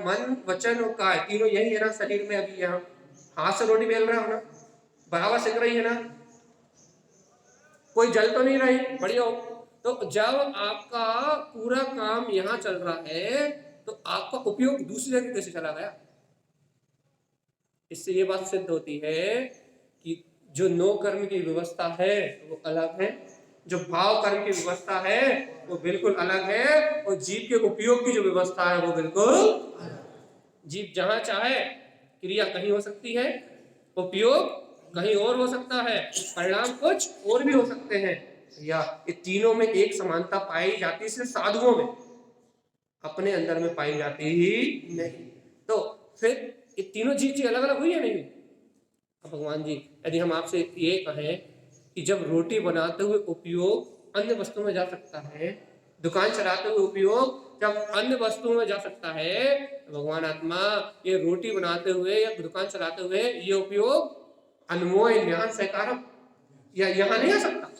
मन वचन और काय तीनों यही है ना शरीर में। अभी यहाँ हाथ से रोटी बेल रहा हो ना, बराबर सिक रही है ना, कोई जल तो नहीं रही, बढ़िया हो। तो जब आपका पूरा काम यहाँ चल रहा है तो आपका उपयोग दूसरी जगह कैसे चला गया? इससे ये बात सिद्ध होती है कि जो नो कर्म की व्यवस्था है वो अलग है, जो भाव कर्म की व्यवस्था है वो बिल्कुल अलग है, और जीव के उपयोग की जो व्यवस्था है वो बिल्कुल जीव जहां चाहे क्रिया कहीं हो सकती है, उपयोग कहीं और हो सकता है, परिणाम कुछ और भी हो सकते हैं। या ये तीनों में एक समानता पाई जाती है सिर्फ साधुओं में, अपने अंदर में पाई जाती ही नहीं। तो फिर ये तीनों चीजें अलग अलग हुई है नहीं? अब भगवान जी यदि हम आपसे ये कहें कि जब रोटी बनाते हुए उपयोग अन्य वस्तुओं में जा सकता है, दुकान चलाते हुए उपयोग जब अन्य वस्तुओं में जा सकता है, तो भगवान आत्मा ये रोटी बनाते हुए या दुकान चलाते हुए ये उपयोग अनमोय ज्ञान सहकारम या यहाँ नहीं आ सकता?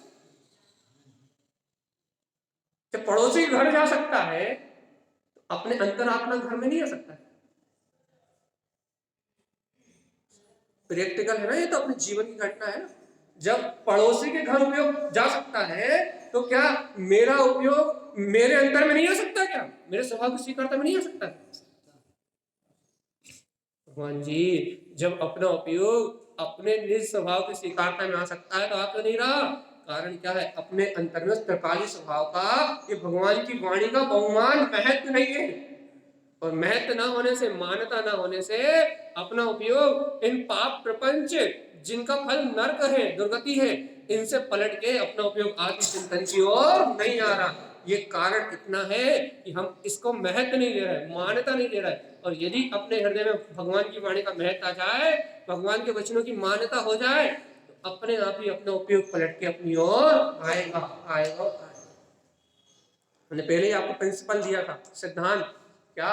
जब पड़ोसी घर जा सकता है तो अपने अंतरात्मा घर में नहीं आ सकता है। प्रैक्टिकल है ना, ये तो अपने जीवन की घटना है ना। जब पड़ोसी के घर उपयोग जा सकता है तो क्या मेरा उपयोग मेरे अंतर में नहीं आ सकता? क्या मेरे स्वभाव की स्वीकारता में नहीं आ सकता? भगवान जी जब अपना उपयोग अपने निज स्वभाव की स्वीकारता में आ सकता है तो आप तो नहीं रहा। कारण क्या है? अपने अंतर में त्रिकाली स्वभाव का, ये भगवान की वाणी का बहुमान महत्व नहीं है, और महत्व ना होने से, मान्यता ना होने से अपना उपयोग इन पाप प्रपंच जिनका फल नरक है, दुर्गति है, इनसे पलट के अपना उपयोग आत्मचिंतन की ओर नहीं आ रहा। ये कारण इतना है कि हम इसको महत्व नहीं दे रहे, मान्यता नहीं दे रहे। और यदि अपने हृदय में भगवान की वाणी का महत्व आ जाए, भगवान के वचनों की मान्यता हो जाए, तो अपने आप ही अपना उपयोग पलट के अपनी ओर आएगा आएगा। मैंने पहले ही आपको प्रिंसिपल दिया था, सिद्धांत क्या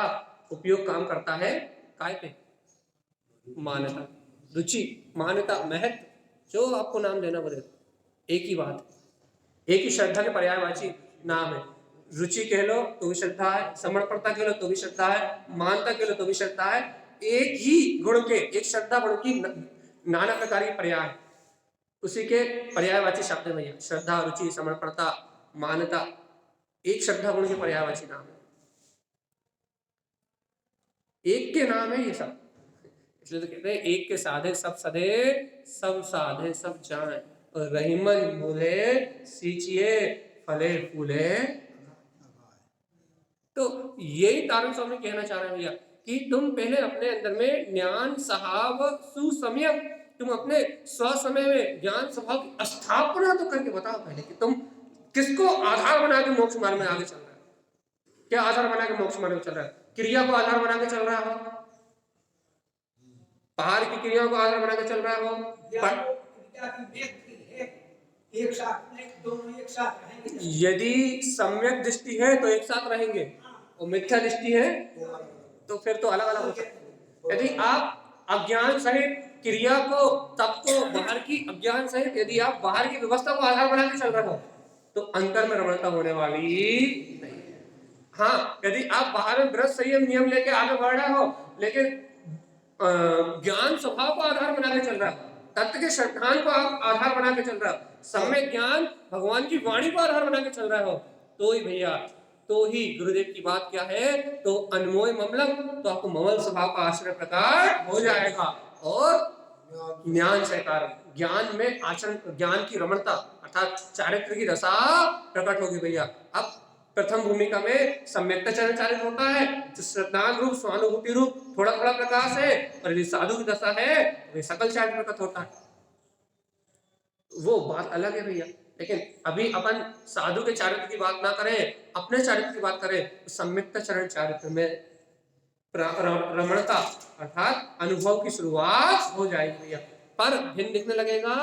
उपयोग काम करता है काय पे? मान्यता, रुचि, मान्यता, महत्व, जो आपको नाम देना पड़ेगा, एक ही बात, एक ही श्रद्धा के पर्यायवाची नाम है। रुचि कह लो तो भी श्रद्धा है, समर्पणता कह लो तो भी श्रद्धा है, मानता कह लो तो भी श्रद्धा है। एक ही गुण के, एक श्रद्धा गुण की नाना प्रकार की पर्याय, उसी के पर्यायवाची शब्द है भैया। श्रद्धा, रुचि, समर्पणता, मान्यता, एक श्रद्धा गुण के पर्यायवाची नाम है, एक के नाम है ये सब। इसलिए तो कहते हैं एक के साधे सब सधे, सब साधे सब जाए, और रहीमन बोले सींचिए फले फूले। तो यही तारण स्वामी कहना चाह रहे हैं भैया कि तुम पहले अपने अंदर में ज्ञान सहाव सुसमयम, तुम अपने स्वसमय में ज्ञान स्वभाव की स्थापना तो करके बताओ पहले कि तुम किसको आधार बना के मोक्ष मार्ग में आगे चल रहा है। क्या आधार बना के मोक्ष मार्ग में चल रहा है? क्रिया को आधार बना के चल रहा हो, बाहर की क्रियाओं को आधार बना के चल रहा हो, एक साथ नहीं, दोनों एक साथ रहेंगे। यदि सम्यक दृष्टि है तो एक साथ रहेंगे, और मिथ्या दृष्टि है तो फिर तो अलग अलग हो सकते हैं। यदि आप अज्ञान सहित क्रिया को, तप को, बाहर की अज्ञान सहित यदि आप बाहर की व्यवस्था को आधार बना के चल रहे हो तो अंतर में रमणता होने वाली नहीं है। हाँ, यदि आप बाहर में व्रत संयम नियम लेके आगे बढ़ रहे हो लेकिन ज्ञान स्वभाव को आधार बना के चल रहा है, तत्व के सिद्धांत को आप आधार बना के चल रहा है, समय ज्ञान भगवान की वाणी को आधार बना के चल रहा हो, तो ही भैया, तो ही गुरुदेव की बात क्या है, तो अनमोय ममलम, तो आपको ममल स्वभाव का आश्रय प्रकट हो जाएगा, और ज्ञान सहकार, ज्ञान में आचरण, ज्ञान की रमणता अर्थात चारित्र की रसा प्रकट होगी भैया। अब प्रथम भूमिका में सम्यक्ता चरण चालित होता है, जो श्रद्धांग रूप, स्वानुभूति रूप थोड़ा थोड़ा प्रकाश है, और यदि साधु की दशा है वे सकल चारित्र प्रकट होता है। वो बात अलग है भैया। लेकिन अभी अपन साधु के चारित्र की बात ना करें, अपने चारित्र की बात करें, तो सम्यक्ता चरण चारित्र में रमणता अर्थात अनुभव की शुरुआत हो जाएगी भैया। पर भिन्न दिखने लगेगा,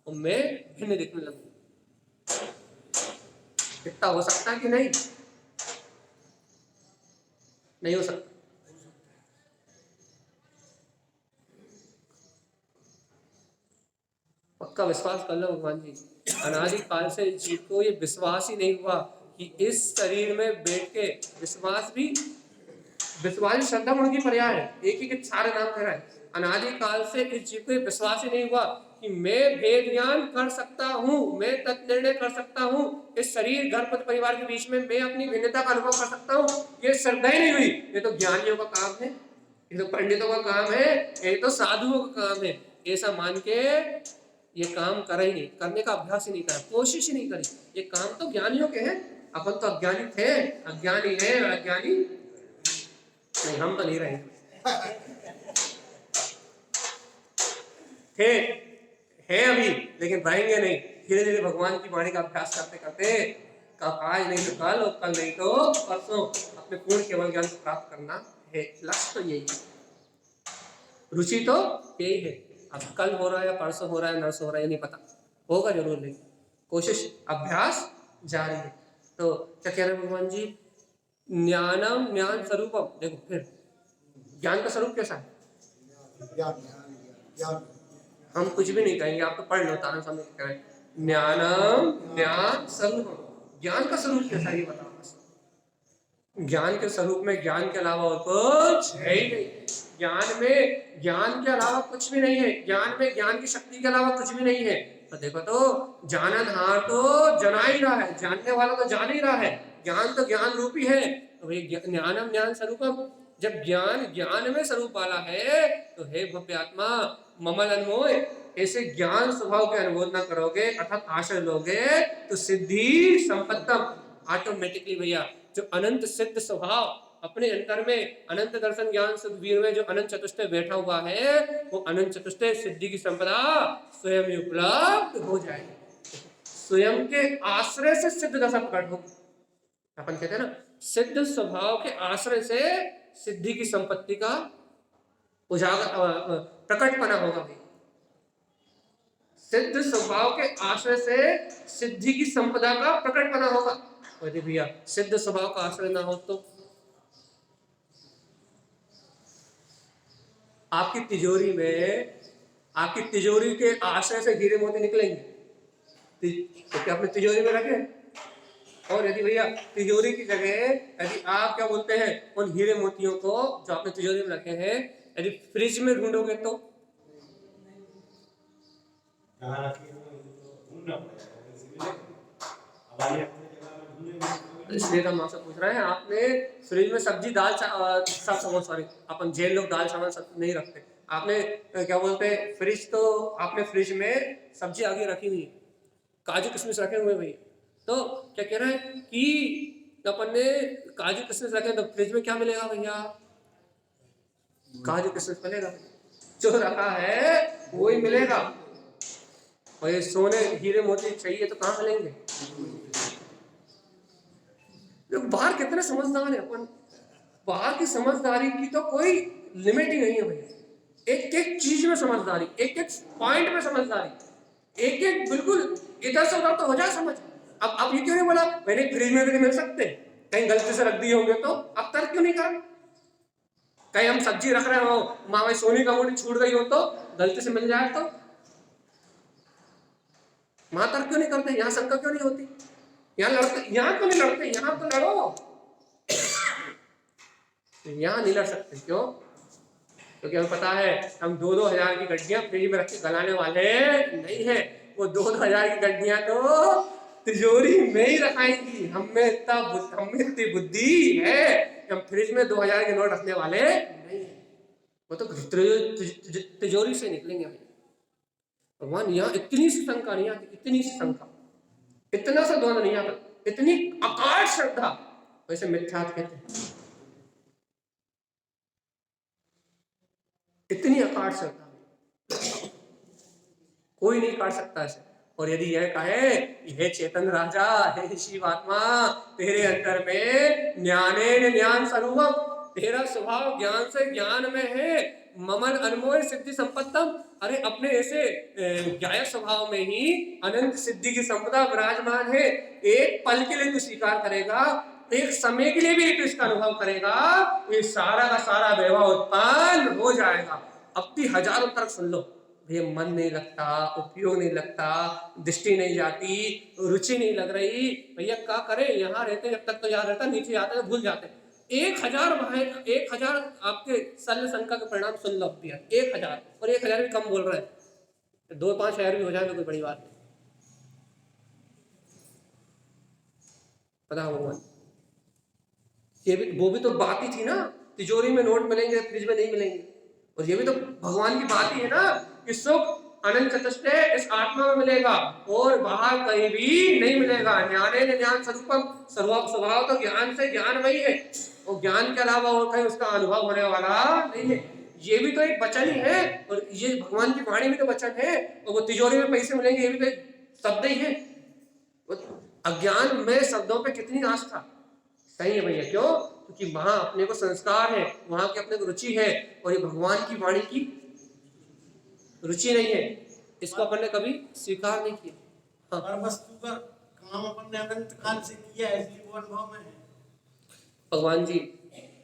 उनमें भिन्न दिखने लगेगा। इतना हो सकता है कि नहीं? नहीं हो सकता। पक्का विश्वास कर लो भगवान जी, अनादि काल से जीव को ये विश्वास ही नहीं हुआ कि इस शरीर में बैठ के विश्वास भी श्रद्धा गुण की पर्याय है। एक ही के सारे नाम कह रहा है। अनादि काल से इस जीव को विश्वास ही नहीं हुआ कि मैं भेद ज्ञान कर सकता हूँ, मैं तत्निर्णय कर सकता हूँ, इस शरीर घर पद परिवार के बीच में मैं अपनी भिन्नता का अनुभव कर सकता हूँ। ये श्रद्धा ही नहीं हुई। ये तो ज्ञानियों का काम है, ये तो पंडितों का काम है, ये तो साधुओं का काम है। ऐसा मान के ये काम करे ही नहीं, करने का अभ्यास ही नहीं करा, कोशिश ही नहीं करी। ये काम तो ज्ञानियों के हैं। अपन तो अज्ञानी थे, अज्ञानी है, अज्ञानी नहीं, हम तो नहीं रहे थे, है अभी, लेकिन रहेंगे नहीं। धीरे धीरे भगवान की वाणी का अभ्यास करते करते आज नहीं तो कल, और कल नहीं तो परसों अपने पूर्ण केवल ज्ञान को प्राप्त करना है। लक्ष्य तो यही है, रुचि तो यही है। अब कल हो रहा है या परसों हो रहा है, नरसों हो रहा है, नहीं पता, होगा जरूर, लेकिन कोशिश अभ्यास जारी है। तो क्या कह रहे हैं भगवान जी? ज्ञानम ज्ञान स्वरूपम। देखो फिर ज्ञान का स्वरूप कैसा है? ज्ञान हम कुछ भी नहीं कहेंगे, आप तो पढ़ लो, तारा सामने कह रहे हैं ज्ञानम ज्ञान स्वरूपम। ज्ञान का स्वरूप कैसा है ये बताओ बस। ज्ञान के स्वरूप में ज्ञान के अलावा और कुछ है ही नहीं। ज्ञान में ज्ञान के अलावा कुछ भी नहीं है। ज्ञान में ज्ञान की शक्ति के अलावा कुछ भी नहीं है। तो देखो तो जाननहार तो जना ही रहा है, जानने वाला तो जान ही रहा है। ज्ञान तो ज्ञान रूपी है। तो भाई ज्ञानम ज्ञान स्वरूपम, जब ज्ञान ज्ञान में स्वरूप वाला है तो हे भव्य आत्मा ममल अनमोय, ऐसे ज्ञान स्वभाव के अनुबोध न करोगे अर्थात आश्रय लोगे तो सिद्धि संपत्तम, ऑटोमेटिकली भैया जो अनंत सिद्ध स्वभाव अपने अंतर में अनंत दर्शन ज्ञान सुखवीर में जो अनंत चतुष्टय बैठा हुआ है, वो अनंत चतुष्टय सिद्धि की संपदा स्वयं ही उपलब्ध हो जाएगी। स्वयं के आश्रय से सिद्ध दशा प्रकट होगी। अपन कहते हैं ना, सिद्ध स्वभाव के आश्रय से सिद्धि की संपत्ति का उजागर प्रकटपना होगा भाई। सिद्ध स्वभाव के आश्रय से सिद्धि की संपदा का प्रकटपना होगा। यदि भैया सिद्ध स्वभाव का आश्रय ना हो तो आपकी तिजोरी के आश्रय से हीरे मोती निकलेंगे तो क्या अपने तिजोरी में रखे? और यदि भैया तिजोरी की जगह यदि आप क्या बोलते हैं उन हीरे मोतियों को जो आपने तिजोरी में रखे हैं यदि फ्रिज में ढूंढोगे तो इसलिए हम आपसे पूछ रहे हैं, आपने फ्रिज में सब्जी दाल सॉरी अपन जेल लोग दाल चावल सब नहीं रखते। आपने क्या बोलते हैं फ्रिज, तो आपने फ्रिज में सब्जी आगे रखी हुई, काजू किशमिश रखे हुए भैया। तो क्या कह रहा है कि अपन ने काजू किशमिश रखे तो फ्रिज में क्या मिलेगा भैया? काजू किशमिश मिलेगा। जो रखा है वही मिलेगा। और ये सोने हीरे मोती चाहिए तो कहाँ मिलेंगे? बाहर कितने समझदार है अपन। बाहर की समझदारी की तो कोई लिमिट ही नहीं है भैया। एक एक चीज में समझदारी, एक एक पॉइंट में समझदारी, एक एक बिल्कुल इधर से उधर तो हो जाए समझ। अब ये क्यों नहीं बोला मैंने फ्रिज में भी नहीं मिल सकते, कहीं गलती से रख दिए होंगे तो अब तर्क क्यों नहीं करा? कहीं हम सब्जी रख रहे हो माँ भाई सोनी का मोटी छूट गई हो तो गलती से मिल जाए तो वहां तर्क क्यों नहीं करते? यहाँ शंका क्यों नहीं होती? यहाँ लड़ते, यहाँ क्यों नहीं लड़ते? यहाँ तो लड़ो। यहाँ नहीं लड़ सकते क्यों? क्योंकि हमें पता है हम 2-2 हजार की गड्डियां फ्रिज में रख के गलाने वाले नहीं है। वो 2-2 हजार की गड्डियां तो तिजोरी में ही रखाएंगी। हमें इतनी बुद्धि है कि हम फ्रिज में 2000 के नोट रखने वाले नहीं है। वो तो तिजोरी से निकलेंगे। भगवान यहाँ इतनी सी शंका नहीं आती, इतनी सी शंका, इतना सा द्वंद नहीं आता, इतनी अकाट श्रद्धा, वैसे मिथ्यात्व कहते हैं। इतनी अकाट श्रद्धा कोई नहीं काट सकता इसे। और यदि यह कहे हे चेतन राजा, हे शिवात्मा, तेरे अंतर में ज्ञाने ज्ञान स्वरूपम, तेरा स्वभाव ज्ञान से ज्ञान में है। ममन अनमोल सिद्धि संपत्तम, अरे अपने ऐसे ज्ञाय स्वभाव में ही अनंत सिद्धि की संपदा विराजमान है। एक पल के लिए तू स्वीकार करेगा, एक समय के लिए भी तू इसका अनुभव करेगा, ये सारा का सारा वैभव उत्पन्न हो जाएगा। अब भी हजारों तर्क सुन लो, भैया मन नहीं लगता, उपयोग नहीं लगता, दृष्टि नहीं जाती, रुचि नहीं लग रही, भैया क्या करे, यहाँ रहते जब तक तो याद रहता, नीचे आते तो भूल जाते। 1000 भाई, 1000 आपके शल्य शंका के परिणाम सुन लो भैया, 1000, और 1000 भी कम बोल रहे हैं, 2-5 शहर भी हो जाए तो कोई बड़ी बात नहीं। पता भगवान, ये भी, वो भी तो बात ही थी ना, तिजोरी में नोट मिलेंगे, फ्रिज में नहीं मिलेंगे, और ये भी तो भगवान की बात ही है ना कि सुख अनंत चतुष्टय इस आत्मा में मिलेगा और बाहर कहीं भी नहीं मिलेगा। ज्ञाने न ज्ञान स्वरूपम, स्वभाव तो ज्ञान से ज्ञानमयी है, और ज्ञान के अलावा और कहीं उसका अनुभव होने वाला नहीं है। ये भी तो एक वचन ही है, और ये भगवान की वाणी भी तो वचन है, और वो तिजोरी में पैसे मिलेंगे ये भी तो एक शब्द ही है। अज्ञान में शब्दों पे कितनी आस्था, सही है भैया, क्यों? क्योंकि वहां अपने को संस्कार है, वहां की अपने को रुचि है, और ये भगवान की वाणी की रुचि नहीं है, इसको अपन ने कभी स्वीकार नहीं किया। हाँ। और वस्तु का काम अपन ने अनंत काल से किया है, इसलिए वो अनुभव में है। भगवान जी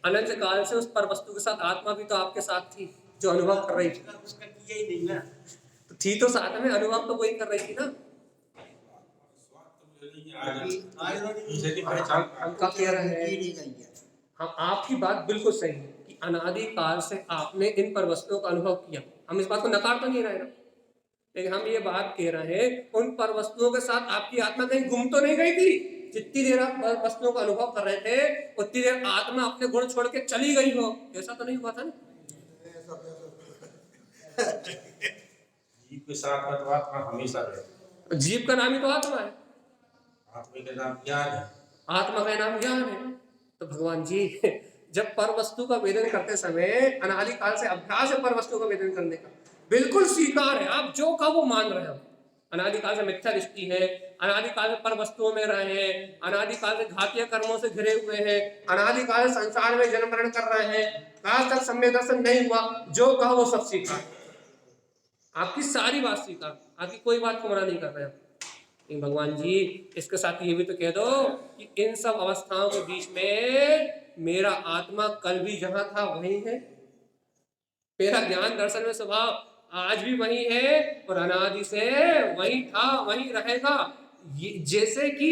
अनंत काल से उस पर वस्तु के साथ आत्मा भी तो आपके साथ थी, जो अनुभव कर रही थी। उसका किया ही नहीं ना, तो थी तो साथ में, अनुभव तो वही कर रही थी ना। हम क्या कह रहे हैं, हम आपकी बात बिल्कुल सही है कि अनादि काल से आपने इन पर वस्तुओं का अनुभव किया, हम इस बात को नकार तो नहीं रहे ना, लेकिन हम ये बात कह रहे हैं उन पर वस्तुओं के साथ आपकी आत्मा कहीं गुम तो नहीं गई थी। जितनी देर आप पर वस्तुओं का अनुभव कर रहे थे उतनी देर आत्मा अपने गुण छोड़ के चली गई हो, ऐसा तो नहीं हुआ था ना? जीव के साथ में तो आत्मा हमेशा रहती है। जीव का नाम ही तो आत्मा है, आत्मा का नाम ज्ञान है, आत्मा का नाम ज्ञान है। तो भगवान जी जब पर वस्तु का वेदन करते समय अनादि काल से अभ्यास है पर वस्तु का वेदन करने का, बिल्कुल स्वीकार है, आप जो कहा वो मान रहे हो। अनादिकाल से मिथ्या दृष्टि है, अनादिकाल से पर वस्तुओं में रहे हैं, अनादिकाल से घातीय कर्मों से घिरे हुए हैं, अनादिकाल से संसार में जन्म मरण कर रहे हैं, काल तक सम्यक दर्शन नहीं हुआ, जो कहा वो सब स्वीकार, आपकी सारी बात स्वीकार, आपकी कोई बात को मना नहीं कर रहे हैं। लेकिन भगवान जी इसके साथ ये भी तो कह दो कि इन सब अवस्थाओं के बीच में मेरा आत्मा कल भी जहां था वही है, मेरा ज्ञान दर्शन में स्वभाव आज भी वही है और अनादि से वही था वही रहेगा। जैसे कि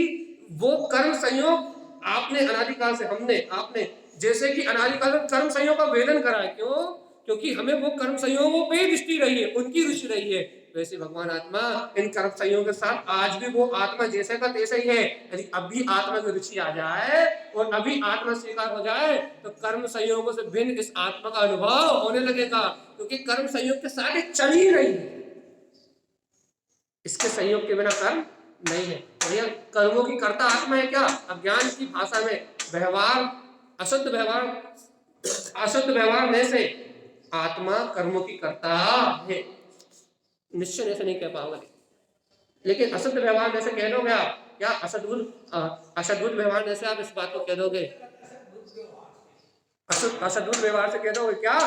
वो कर्म संयोग आपने अनादिकाल से आपने जैसे कि अनादिकाल में कर्म संयोग का वेदन करा है, क्यों? क्योंकि हमें वो कर्म संयोगों पे दृष्टि रही है, उनकी रुचि रही है। वैसे भगवान आत्मा इन कर्म संयोगों के साथ आज भी वो आत्मा जैसे का तैसे ही है। यदि अभी आत्मा की रुचि आ जाए और अभी आत्मा स्वीकार हो जाए तो कर्म संयोगों से भिन्न इस आत्मा का अनुभव होने लगेगा, क्योंकि कर्म संयोग के साथ चल ही रही है, इसके संयोग के बिना कर्म नहीं है। और यह कर्मों की कर्ता आत्मा है क्या? अज्ञान की भाषा में व्यवहार अशुद्ध व्यवहार में से आत्मा कर्मों की कर्ता है, निश्चय ऐसे नहीं कह पाओगे, लेकिन अशुद्ध व्यवहार जैसे कह दोगे आप क्या? अशुद्ध व्यवहार जैसे आप इस बात को कह दोगे, अशुद्ध व्यवहार से कह दोगे क्या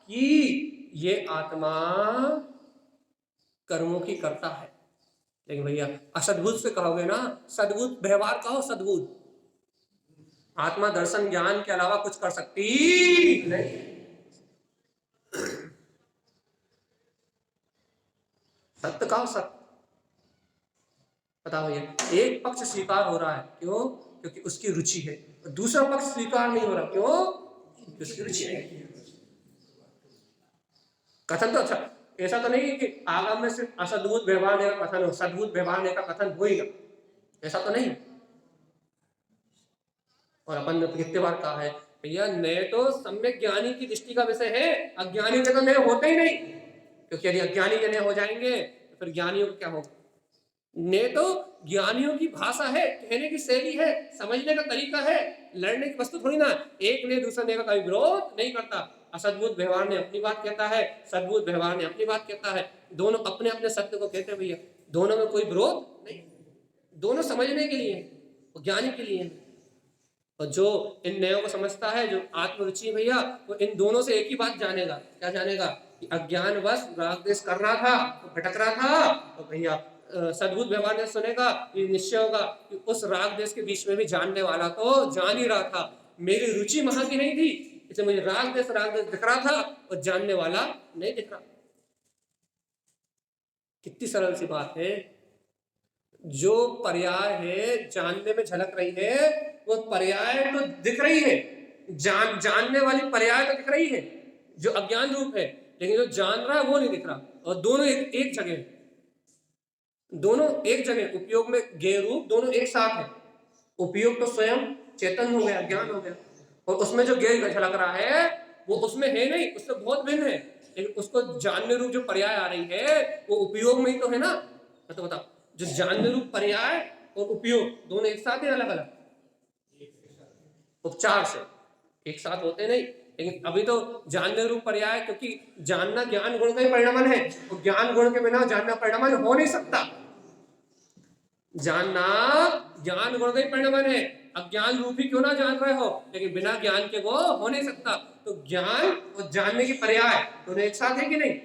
कि ये आत्मा कर्मों की करता है। लेकिन भैया असद्भुत से कहोगे ना, सद्भुत व्यवहार कहो, सद्भुत आत्मा दर्शन ज्ञान के अलावा कुछ कर सकती नहीं। सत्य कहो, सत्य बताओ भैया। एक पक्ष स्वीकार हो रहा है, क्यों? क्योंकि उसकी रुचि है, और दूसरा पक्ष स्वीकार नहीं हो रहा, क्यों? क्योंकि उसकी रुचि नहीं। कथन तो अच्छा, ऐसा तो नहीं कि आगम में सिर्फ असद्भुत व्यवहार का कथन हो, सद्भुत व्यवहार का कथन हो ही ना, ऐसा तो नहीं। और अपन ने कितने बार कहा है भैया, नए तो सम्यक ज्ञानी की दृष्टि का विषय है, अज्ञानी के तो नए होते ही नहीं, क्योंकि यदि अज्ञानी के नए हो जाएंगे तो फिर ज्ञानियों को क्या होगा? ने तो ज्ञानियों की भाषा है, कहने की शैली है, समझने का तरीका है, लड़ने की वस्तु थोड़ी ना। एक ने दूसरे ने का कभी विरोध नहीं करता। असद्भुत व्यवहार ने अपनी बात कहता है, सद्भुत व्यवहार ने अपनी बात कहता है, दोनों अपने अपने सत्य को कहते हैं भैया, दोनों में कोई विरोध नहीं, दोनों समझने के लिए, ज्ञानी के लिए। और जो इन नयों को समझता है, जो आत्मरुचि भैया, वो इन दोनों से एक ही बात जानेगा। क्या जानेगा? कि अज्ञानवश राग देश कर रहा था, भटक रहा था, तो भैया सद्भुत व्यवहार ने सुनेगा, ये निश्चय होगा कि उस राग देश के बीच में भी जानने वाला तो जान ही रहा था, मेरी रुचि वहां की नहीं थी, इसलिए मुझे राग देश दिख रहा था और जानने वाला नहीं दिख रहा। इतनी सरल सी बात है। जो पर्याय है जानने में झलक रही है, वो पर्याय तो दिख रही है, जानने वाली पर्याय तो दिख रही है जो अज्ञान रूप है, लेकिन जो जान रहा है वो नहीं दिख रहा। और दोनों एक जगह है, दोनों एक जगह, उपयोग में ज्ञेय रूप दोनों एक साथ है। उपयोग तो स्वयं चेतन हो गया, ज्ञान हो गया, और उसमें जो ज्ञेय झलक रहा है वो उसमें है नहीं, उससे बहुत भिन्न है, लेकिन उसको जानने रूप जो पर्याय आ रही है वो उपयोग में ही तो है ना। तो बताओ, जो जानने रूप पर्याय और उपयोग दोनों एक साथ है अलग अलग? उपचार से एक साथ होते नहीं, लेकिन अभी तो जानने रूप पर्याय, क्योंकि जानना ज्ञान गुण का ही परिणामन है, और ज्ञान गुण के बिना जानना परिणामन हो नहीं सकता। जानना ज्ञान गुण का ही परिणामन है, अज्ञान रूप ही क्यों ना जान रहे हो, लेकिन बिना ज्ञान के वो हो नहीं सकता। तो ज्ञान और जानने की पर्याय दोनों एक साथ है कि नहीं?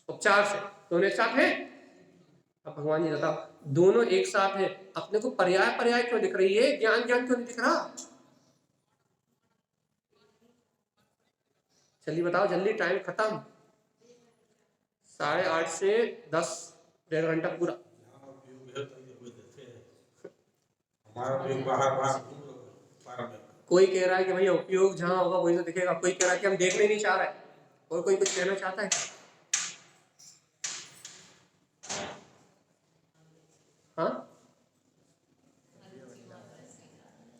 उपचार से दोनों एक साथ है। अब भगवान जी बताओ, दोनों एक साथ है, अपने को पर्याय पर्याय क्यों दिख रही है, ज्ञान ज्ञान क्यों नहीं दिख रहा? जल्दी बताओ, जल्दी, टाइम खत्म, 8:30 से 10, 1.5 घंटा पूरा। कोई कह रहा है कि भैया उपयोग जहां होगा वही तो दिखेगा, कोई कह रहा है कि हम देखने नहीं चाह रहे, और कोई कुछ कहना चाहता है? हाँ,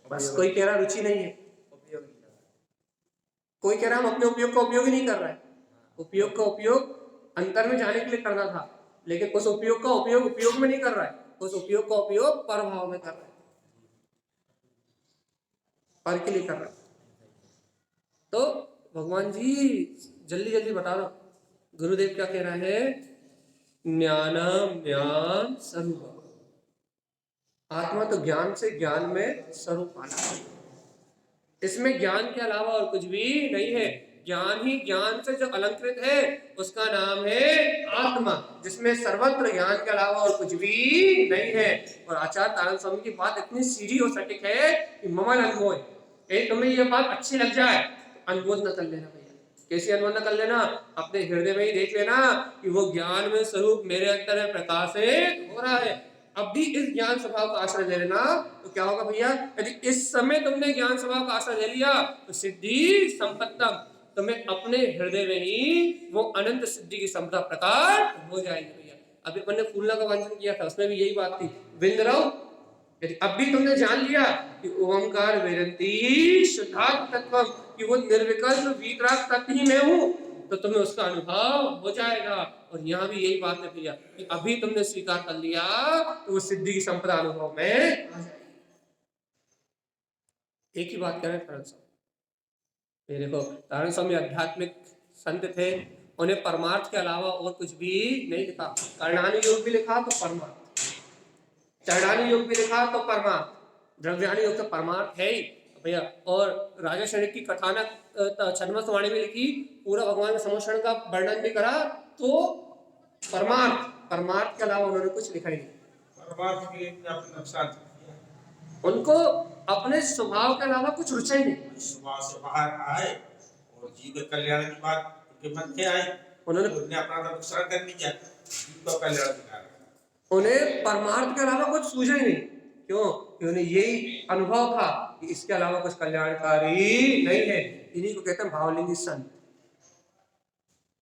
बस कोई कह रहा रुचि नहीं है, कोई कह रहा हम अपने उपयोग का उपयोग ही नहीं कर रहे हैं। उपयोग का उपयोग अंतर में जाने के लिए करना था, लेकिन उस उपयोग का उपयोग उपयोग में नहीं कर रहा है, उस उपयोग का उपयोग परभाव में कर रहा है, पर के लिए कर रहा है। तो भगवान जी जल्दी जल्दी बता दो, गुरुदेव क्या कह रहा है? ज्ञानम ज्ञान स्वरूप, आत्मा तो ज्ञान से ज्ञान में स्वरूप आना है, इसमें ज्ञान के अलावा और कुछ भी नहीं है। ज्ञान ही ज्ञान से जो अलंकृत है उसका नाम है आत्मा, जिसमें सर्वत्र ज्ञान के अलावा और कुछ भी नहीं है। और आचार्य तारक स्वामी की बात इतनी सीधी और सटीक है कि ममल अनुभव, तुम्हें ये बात अच्छी लग जाए तो अनुमोद न कर लेना भैया। कैसे अनुमोद न कर लेना? अपने हृदय में ही देख लेना कि वो ज्ञान में स्वरूप मेरे अंदर में प्रकाशित हो रहा है। अब भी इस ज्ञान स्वभाव का आश्रय ले लेना तो क्या होगा भैया? यदि इस समय तुमने ज्ञान स्वभाव का आश्रय ले लिया तो सिद्धि संपत्तम, तुम्हें अपने हृदय में ही वो अनंत सिद्धि की संपदा प्रकट हो जाएगी भैया। अभी अपन ने फूलना का वांचन किया था, उसमें भी यही बात थी, विंद्रव। यदि अब भी तुमने जान लिया कि ओंकार वेदंती शुद्धात्म तत्व, कि वो निर्विकल्प वीतराग तत्व ही मैं हूँ, तो तुम्हें उसका अनुभव हो जाएगा। और यहाँ भी यही बात है भैया कि अभी तुमने स्वीकार कर लिया तो वो सिद्धि की संपदा अनुभव में आ जाएगी। एक ही बात करें तारण स्वामी, ये देखो तारण स्वामी आध्यात्मिक संत थे, उन्हें परमार्थ के अलावा और कुछ भी नहीं लिखा। कर्णानी योग भी लिखा तो परमार्थ, चरणानी योग भी लिखा तो परमार्थ, द्रव्यानी योग तो परमार्थ है ही भैया। और राजा शरीर की कथानक छद्मस्त वाणी में लिखी, पूरा भगवान के समोषण का वर्णन भी करा तो परमार्थ, परमार्थ के अलावा उन्होंने कुछ लिखा ही नहीं। परमार्थ के लिए अपने नुकसान उनको अपने स्वभाव के अलावा कुछ रुचा ही नहीं। स्वभाव से बाहर आए और जीव कल्याण की बात उनके मन में आई, उन्होंने अपना नुकसान कर लिया, जीव का कल्याण दिखा। उन्हें परमार्थ के अलावा कुछ सूझा ही नहीं। क्यों? उन्हें यही अनुभव था कि इसके अलावा कुछ कल्याणकारी नहीं है। इन्हीं को कहते हैं भावलिंगी संत,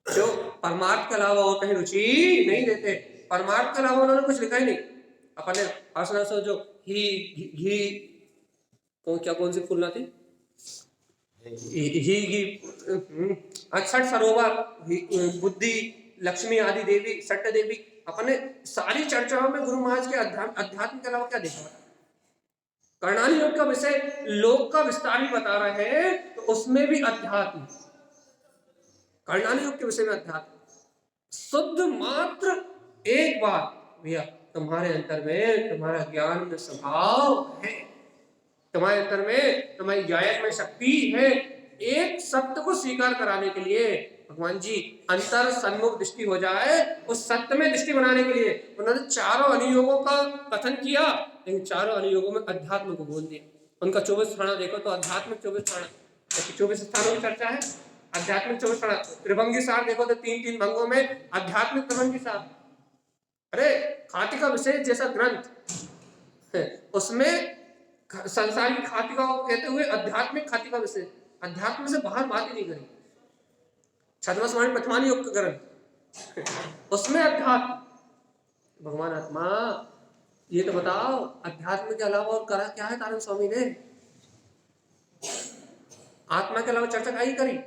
जो परमार्थ के अलावा और कहीं रुचि नहीं देते। परमार्थ के अलावा उन्होंने कुछ लिखा ही नहीं। अपन ने आसना से जो घी कौन सी फूलना थी, छठ सरोवर, बुद्धि, लक्ष्मी आदि देवी, सट्ट देवी, अपन ने सारी चर्चाओं में गुरु महाराज के अध्यात्म के अलावा क्या देखा? कर्णानी योग का विषय लोक का विस्तार भी बता रहे हैं तो उसमें भी अध्यात्म, कर्णानी योग के विषय में अध्यात्म शुद्ध मात्र एक बात भैया, तुम्हारे अंतर में तुम्हारा ज्ञान में स्वभाव है, तुम्हारे अंतर में तुम्हारी गायक में शक्ति है। एक सत्य को स्वीकार कराने के लिए भगवान जी अंतर सन्मुख दृष्टि हो जाए, उस सत्य में दृष्टि बनाने के लिए उन्होंने चारों अनुयोगों का कथन किया, लेकिन चारों अनुयोगों में अध्यात्म को बोल दिया। उनका 24 स्थान देखो तो आध्यात्मिक 24 स्थान, 24 स्थानों की चर्चा है, आध्यात्मिक चौबीस त्रिभंगी सार देखो तो 3 भंगों में आध्यात्मिक त्रिभंगी सार, अरे खातिका विशेष जैसा ग्रंथ है, उसमें संसार की खातिका को कहते हुए आध्यात्मिक खातिका विशेष, अध्यात्म से बाहर बात ही नहीं करी। छद्मस्वामी पथमानी योग का ग्रंथ, उसमें अध्यात्म भगवान आत्मा, ये तो बताओ अध्यात्म के अलावा और करा क्या है तारण स्वामी ने? आत्मा के अलावा चर्चा काई करी?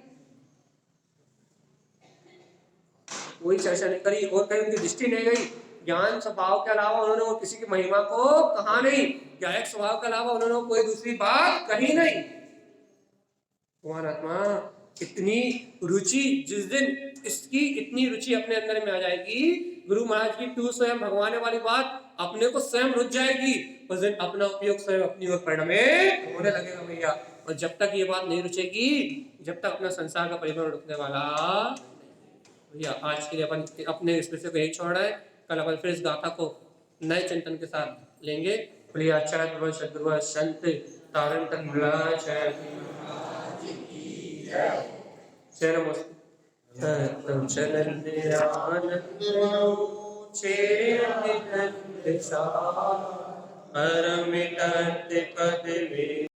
कोई चर्चा नहीं करी, और कहीं उनकी दृष्टि नहीं गई। ज्ञान स्वभाव के अलावा उन्होंने और किसी की महिमा को कहा नहीं, ज्ञायक स्वभाव के अलावा उन्होंने कोई दूसरी बात कही नहीं। भगवान आत्मा इतनी रुचि, जिस दिन इसकी इतनी रुचि अपने अंदर में आ जाएगी, गुरु महाराज की तू स्वयं भगवान वाली बात अपने को स्वयं रुच जाएगी, उस दिन अपना उपयोग स्वयं अपनी ओर परिणमे होने लगेगा भैया। और जब तक ये बात नहीं रुचेगी, जब तक अपना संसार का परिभ्रमण रुकने वाला भैया। आज के लिए अपन अपने इस विषय को यही छोड़ रहे हैं, कल अपन फिर इस गाथा को नए चिंतन के साथ लेंगे। प्रिय आचार्य सदगुरु संत तारण तक चरण